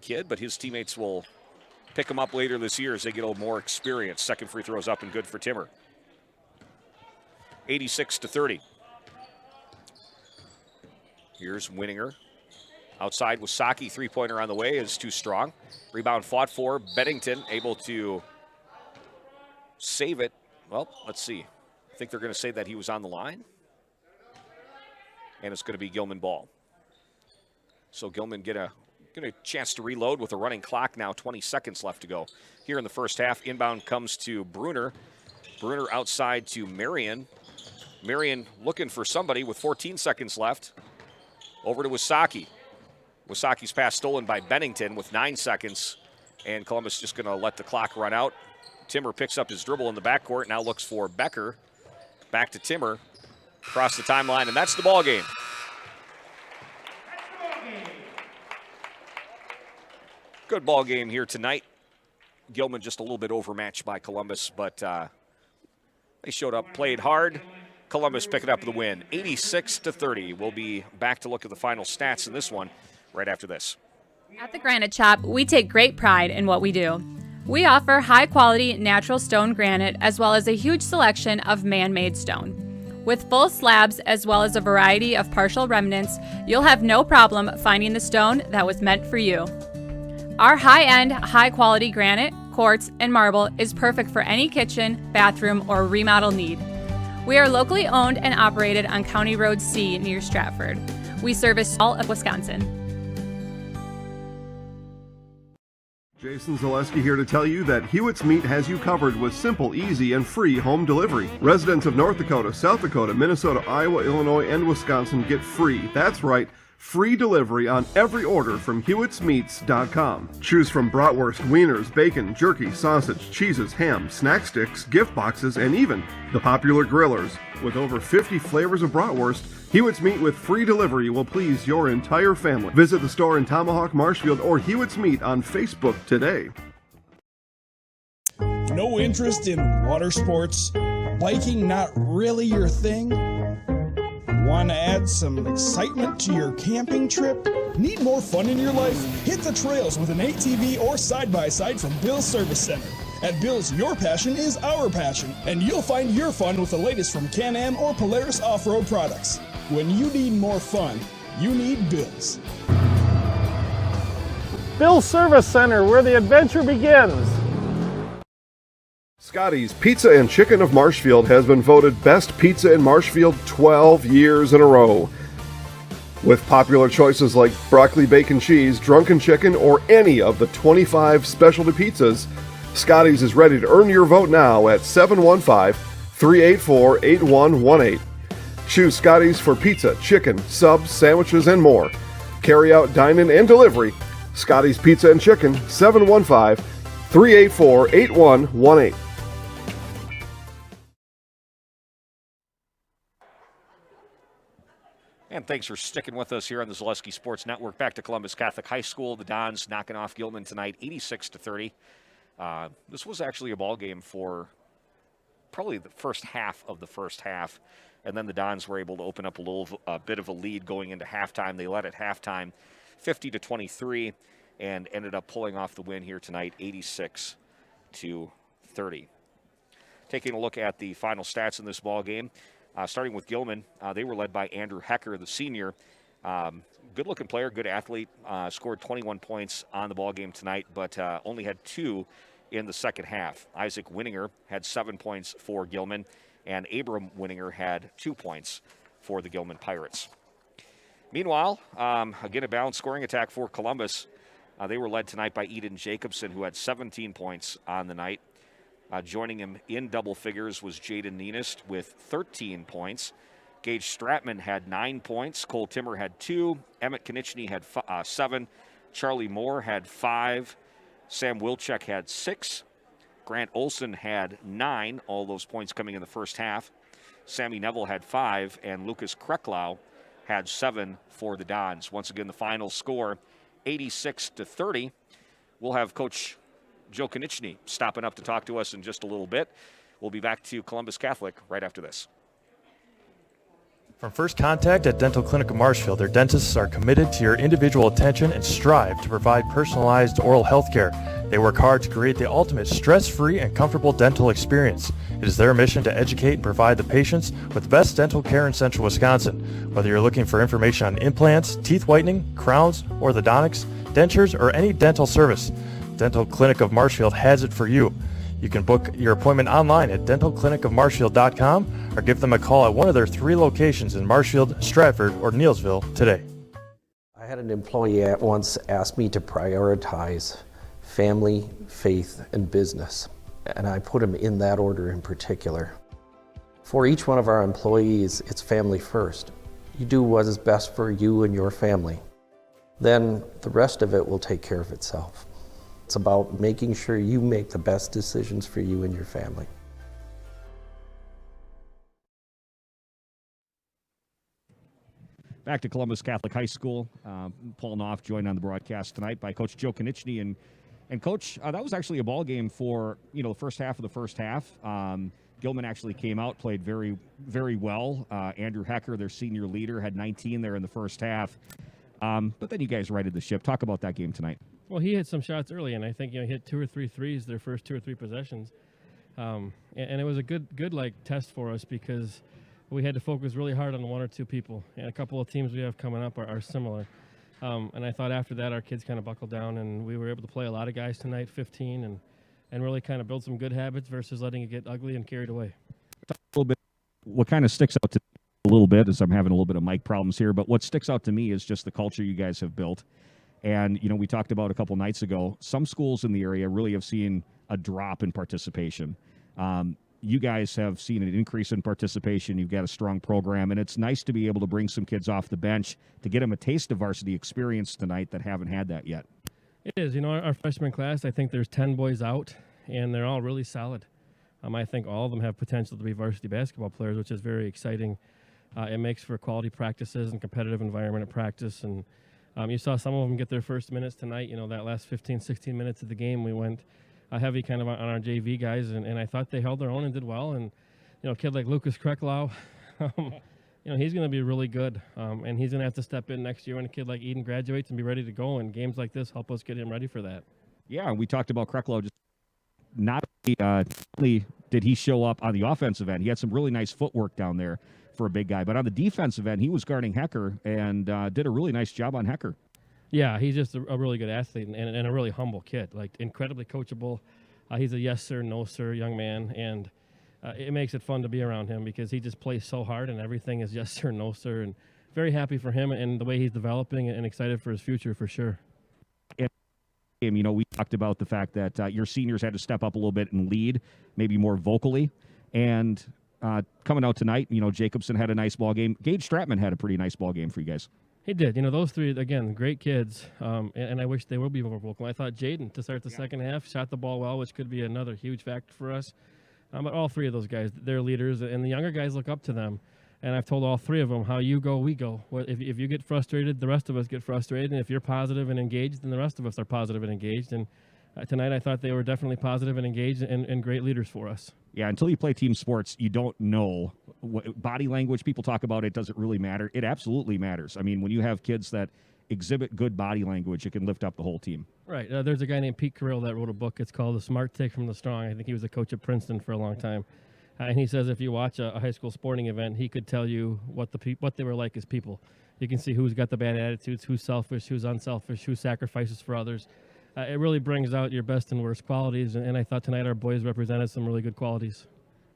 kid, but his teammates will pick him up later this year as they get a little more experience. Second free throw is up and good for Timmer. 86-30. Here's Winninger. Outside with Saki, three-pointer on the way is too strong. Rebound fought for. Bennington able to save it. Well, let's see. I think they're going to say that he was on the line. And it's going to be Gilman ball. So Gilman get a chance to reload with a running clock now, 20 seconds left to go. Here in the first half, inbound comes to Bruner. Bruner outside to Marion. Marion looking for somebody with 14 seconds left. Over to Wasaki. Wasaki's pass stolen by Bennington with 9 seconds, and Columbus just going to let the clock run out. Timmer picks up his dribble in the backcourt, now looks for Becker. Back to Timmer, across the timeline, and that's the ball game. Good ball game here tonight. Gilman just a little bit overmatched by Columbus, but they showed up, played hard. Columbus picking up the win, 86-30. We'll be back to look at the final stats in this one right after this. At the Granite Shop, we take great pride in what we do. We offer high-quality natural stone granite as well as a huge selection of man-made stone. With full slabs as well as a variety of partial remnants, you'll have no problem finding the stone that was meant for you. Our high-end, high-quality granite, quartz, and marble is perfect for any kitchen, bathroom, or remodel need. We are locally owned and operated on County Road C near Stratford. We service all of Wisconsin. Jason Zaleski here to tell you that Hewitt's Meat has you covered with simple, easy, and free home delivery. Residents of North Dakota, South Dakota, Minnesota, Iowa, Illinois, and Wisconsin get free. That's right, Free delivery on every order from HewittsMeats.com. Choose from bratwurst, wieners, bacon, jerky, sausage, cheeses, ham, snack sticks, gift boxes, and even the popular grillers. With over 50 flavors of bratwurst, Hewitt's Meat with free delivery will please your entire family. Visit the store in Tomahawk, Marshfield, or Hewitt's Meat on Facebook today. No interest in water sports? Biking not really your thing? Want to add some excitement to your camping trip? Need more fun in your life? Hit the trails with an ATV or side-by-side from Bill's Service Center. At Bill's, your passion is our passion, and you'll find your fun with the latest from Can-Am or Polaris off-road products. When you need more fun, you need Bill's. Bill's Service Center, where the adventure begins. Scotty's Pizza and Chicken of Marshfield has been voted Best Pizza in Marshfield 12 years in a row. With popular choices like broccoli, bacon, cheese, drunken chicken, or any of the 25 specialty pizzas, Scotty's is ready to earn your vote now at 715-384-8118. Choose Scotty's for pizza, chicken, subs, sandwiches, and more. Carry out, dine-in, and delivery. Scotty's Pizza and Chicken, 715-384-8118. And thanks for sticking with us here on the Zaleski Sports Network. Back to Columbus Catholic High School. The Dons knocking off Gilman tonight, 86-30. This was actually a ball game for probably the first half of the first half, and then the Dons were able to open up a bit of a lead going into halftime. They led at halftime 50-23 and ended up pulling off the win here tonight, 86-30. Taking a look at the final stats in this ball game. Starting with Gilman, they were led by Andrew Hecker, the senior. Good-looking player, good athlete. Scored 21 points on the ball game tonight, but only had 2 in the second half. Isaac Winninger had 7 points for Gilman, and Abram Winninger had 2 points for the Gilman Pirates. Meanwhile, again, a balanced scoring attack for Columbus. They were led tonight by Eden Jacobson, who had 17 points on the night. Joining him in double figures was Jaden Nienist with 13 points. Gage Stratman had 9 points. Cole Timmer had 2. Emmett Konieczny had 7. Charlie Moore had 5. Sam Wilczek had 6. Grant Olson had 9, all those points coming in the first half. Sammy Neville had 5, and Lucas Kreklau had 7 for the Dons. Once again, the final score, 86-30. We'll have Coach Joe Konieczny stopping up to talk to us in just a little bit. We'll be back to Columbus Catholic right after this. From first contact at Dental Clinic of Marshfield, their dentists are committed to your individual attention and strive to provide personalized oral health care. They work hard to create the ultimate stress-free and comfortable dental experience. It is their mission to educate and provide the patients with the best dental care in Central Wisconsin. Whether you're looking for information on implants, teeth whitening, crowns, orthodontics, dentures, or any dental service, Dental Clinic of Marshfield has it for you. You can book your appointment online at dentalclinicofmarshfield.com or give them a call at one of their 3 locations in Marshfield, Stratford, or Neillsville today. I had an employee at once ask me to prioritize family, faith, and business, and I put them in that order in particular. For each one of our employees, it's family first. You do what is best for you and your family. Then the rest of it will take care of itself. It's about making sure you make the best decisions for you and your family. Back to Columbus Catholic High School. Paul Knopf joined on the broadcast tonight by Coach Joe Konieczny. And Coach, that was actually a ball game for, the first half of the first half. Gilman actually came out, played very, very well. Andrew Hecker, their senior leader, had 19 there in the first half. But then you guys righted the ship. Talk about that game tonight. Well, he hit some shots early, and I think he hit 2 or 3 threes their first 2 or 3 possessions. And it was a good test for us because we had to focus really hard on 1 or 2 people. And a couple of teams we have coming up are similar. And I thought after that our kids kind of buckled down, and we were able to play a lot of guys tonight, 15, and really kind of build some good habits versus letting it get ugly and carried away. A little bit. What kind of sticks out to me a little bit is I'm having a little bit of mic problems here, but what sticks out to me is just the culture you guys have built. And, we talked about a couple nights ago, some schools in the area really have seen a drop in participation. you guys have seen an increase in participation. You've got a strong program, and it's nice to be able to bring some kids off the bench to get them a taste of varsity experience tonight that haven't had that yet. It is. You know, our freshman class, I think there's 10 boys out, and they're all really solid. I think all of them have potential to be varsity basketball players, which is very exciting. It makes for quality practices and competitive environment at practice. And you saw some of them get their first minutes tonight. You know, that last 15, 16 minutes of the game, we went heavy kind of on our JV guys, and I thought they held their own and did well. And, you know, a kid like Lucas Kreklau, you know, he's going to be really good, and he's going to have to step in next year when a kid like Eden graduates and be ready to go, and games like this help us get him ready for that. Yeah, we talked about Kreklau. Just not only did he show up on the offensive end, he had some really nice footwork down there for a big guy, but on the defensive end, he was guarding Hecker and did a really nice job on Hecker. Yeah, he's just a really good athlete and a really humble kid, like incredibly coachable. He's a yes sir, no sir young man, and it makes it fun to be around him because he just plays so hard and everything is yes sir, no sir, and very happy for him and the way he's developing and excited for his future for sure. And, you know, we talked about the fact that your seniors had to step up a little bit and lead, maybe more vocally, and coming out tonight, you know, Jacobson had a nice ball game. Gage Stratman had a pretty nice ball game for you guys. He did. You know, those three, again, great kids, and I wish they would be more vocal. I thought Jaden, to start the second half, shot the ball well, which could be another huge factor for us. But all three of those guys, they're leaders, and the younger guys look up to them. And I've told all three of them, how you go, we go. If you get frustrated, the rest of us get frustrated. And if you're positive and engaged, then the rest of us are positive and engaged. And tonight I thought they were definitely positive and engaged and great leaders for us. Yeah, until you play team sports, you don't know. Body language, people talk about it, doesn't really matter. It absolutely matters. I mean, when you have kids that exhibit good body language, it can lift up the whole team. Right. There's a guy named Pete Carrill that wrote a book. It's called The Smart Take from the Strong. I think he was a coach at Princeton for a long time. And he says if you watch a high school sporting event, he could tell you what they were like as people. You can see who's got the bad attitudes, who's selfish, who's unselfish, who sacrifices for others. It really brings out your best and worst qualities, and I thought tonight our boys represented some really good qualities.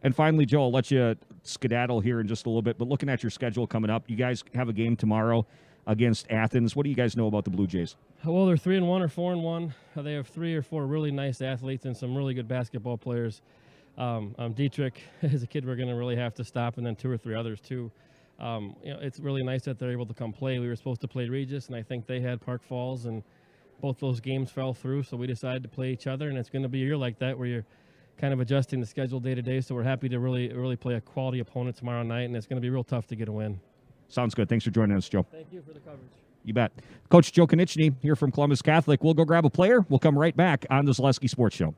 And finally, Joe, I'll let you skedaddle here in just a little bit, but looking at your schedule coming up, you guys have a game tomorrow against Athens. What do you guys know about the Blue Jays? Well, they're 3-1 or 4-1. They have 3 or 4 really nice athletes and some really good basketball players. Dietrich is a kid we're going to really have to stop, and then 2 or 3 others too. You know, it's really nice that they're able to come play. We were supposed to play Regis, and I think they had Park Falls, and both those games fell through, so we decided to play each other, and it's going to be a year like that where you're kind of adjusting the schedule day to day, so we're happy to really play a quality opponent tomorrow night, and it's going to be real tough to get a win. Sounds good. Thanks for joining us, Joe. Thank you for the coverage. You bet. Coach Joe Konieczny here from Columbus Catholic. We'll go grab a player. We'll come right back on the Zaleski Sports Show.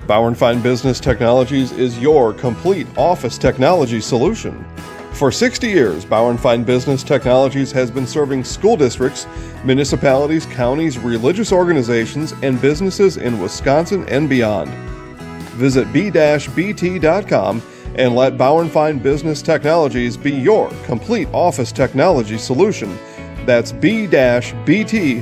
Bauer & Fine Business Technologies is your complete office technology solution. For 60 years, Bauer & Fine Business Technologies has been serving school districts, municipalities, counties, religious organizations, and businesses in Wisconsin and beyond. Visit b-bt.com and let Bauer & Fine Business Technologies be your complete office technology solution. That's b-bt.com.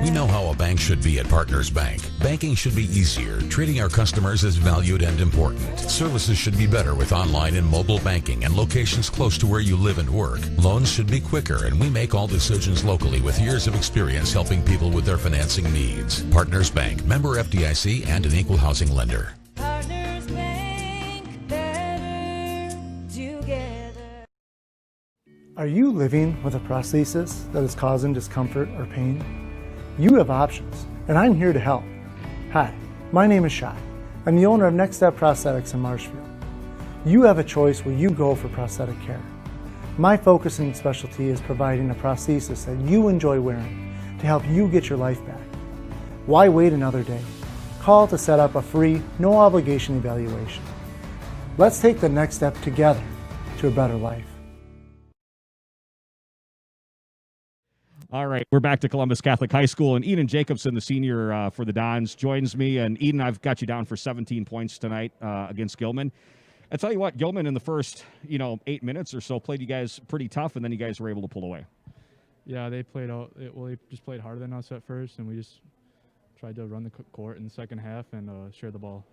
We know how a bank should be at Partners Bank. Banking should be easier, treating our customers as valued and important. Services should be better with online and mobile banking and locations close to where you live and work. Loans should be quicker, and we make all decisions locally with years of experience helping people with their financing needs. Partners Bank, member FDIC, and an equal housing lender. Partners Bank, better together. Are you living with a prosthesis that is causing discomfort or pain? You have options, and I'm here to help. Hi, my name is Shai. I'm the owner of Next Step Prosthetics in Marshfield. You have a choice where you go for prosthetic care. My focus and specialty is providing a prosthesis that you enjoy wearing to help you get your life back. Why wait another day? Call to set up a free, no obligation evaluation. Let's take the next step together to a better life. All right, we're back to Columbus Catholic High School, and Eden Jacobson, the senior for the Dons, joins me. And Eden, I've got you down for 17 points tonight against Gilman. I tell you what, Gilman in the first 8 minutes or so played you guys pretty tough, and then you guys were able to pull away. Yeah, they played they just played harder than us at first, and we just tried to run the court in the second half and share the ball.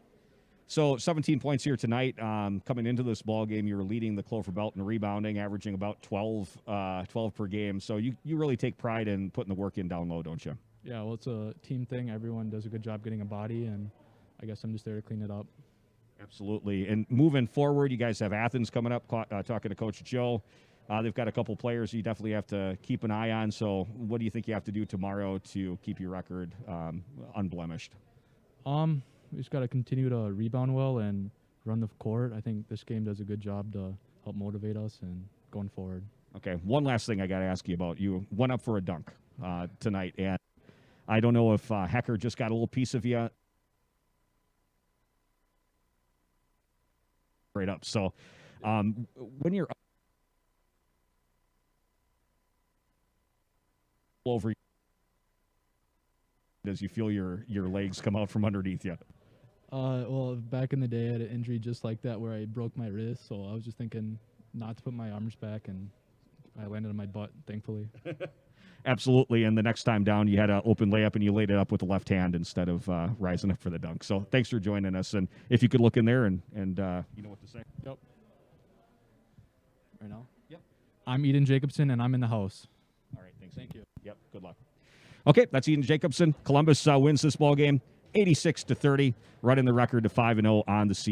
So 17 points here tonight. Coming into this ball game, you were leading the Clover Belt in rebounding, averaging about 12 per game. So you really take pride in putting the work in down low, don't you? Yeah, well, it's a team thing. Everyone does a good job getting a body, and I guess I'm just there to clean it up. Absolutely. And moving forward, you guys have Athens coming up, talking to Coach Joe. They've got a couple players you definitely have to keep an eye on. So what do you think you have to do tomorrow to keep your record unblemished? We just got to continue to rebound well and run the court. I think this game does a good job to help motivate us and going forward. Okay, one last thing I got to ask you about. You went up for a dunk tonight, and I don't know if Hecker just got a little piece of you. Right up. So when you're over, does you feel your legs come out from underneath you? Well, back in the day, I had an injury just like that where I broke my wrist, so I was just thinking not to put my arms back, and I landed on my butt, thankfully. Absolutely, and the next time down, you had an open layup, and you laid it up with the left hand instead of rising up for the dunk. So thanks for joining us, and if you could look in there and you know what to say. Yep. Right now? Yep. I'm Eden Jacobson, and I'm in the house. All right, thanks. Thank you. Yep, good luck. Okay, that's Eden Jacobson. Columbus wins this ball game 86-30, running the record to 5-0 on the season.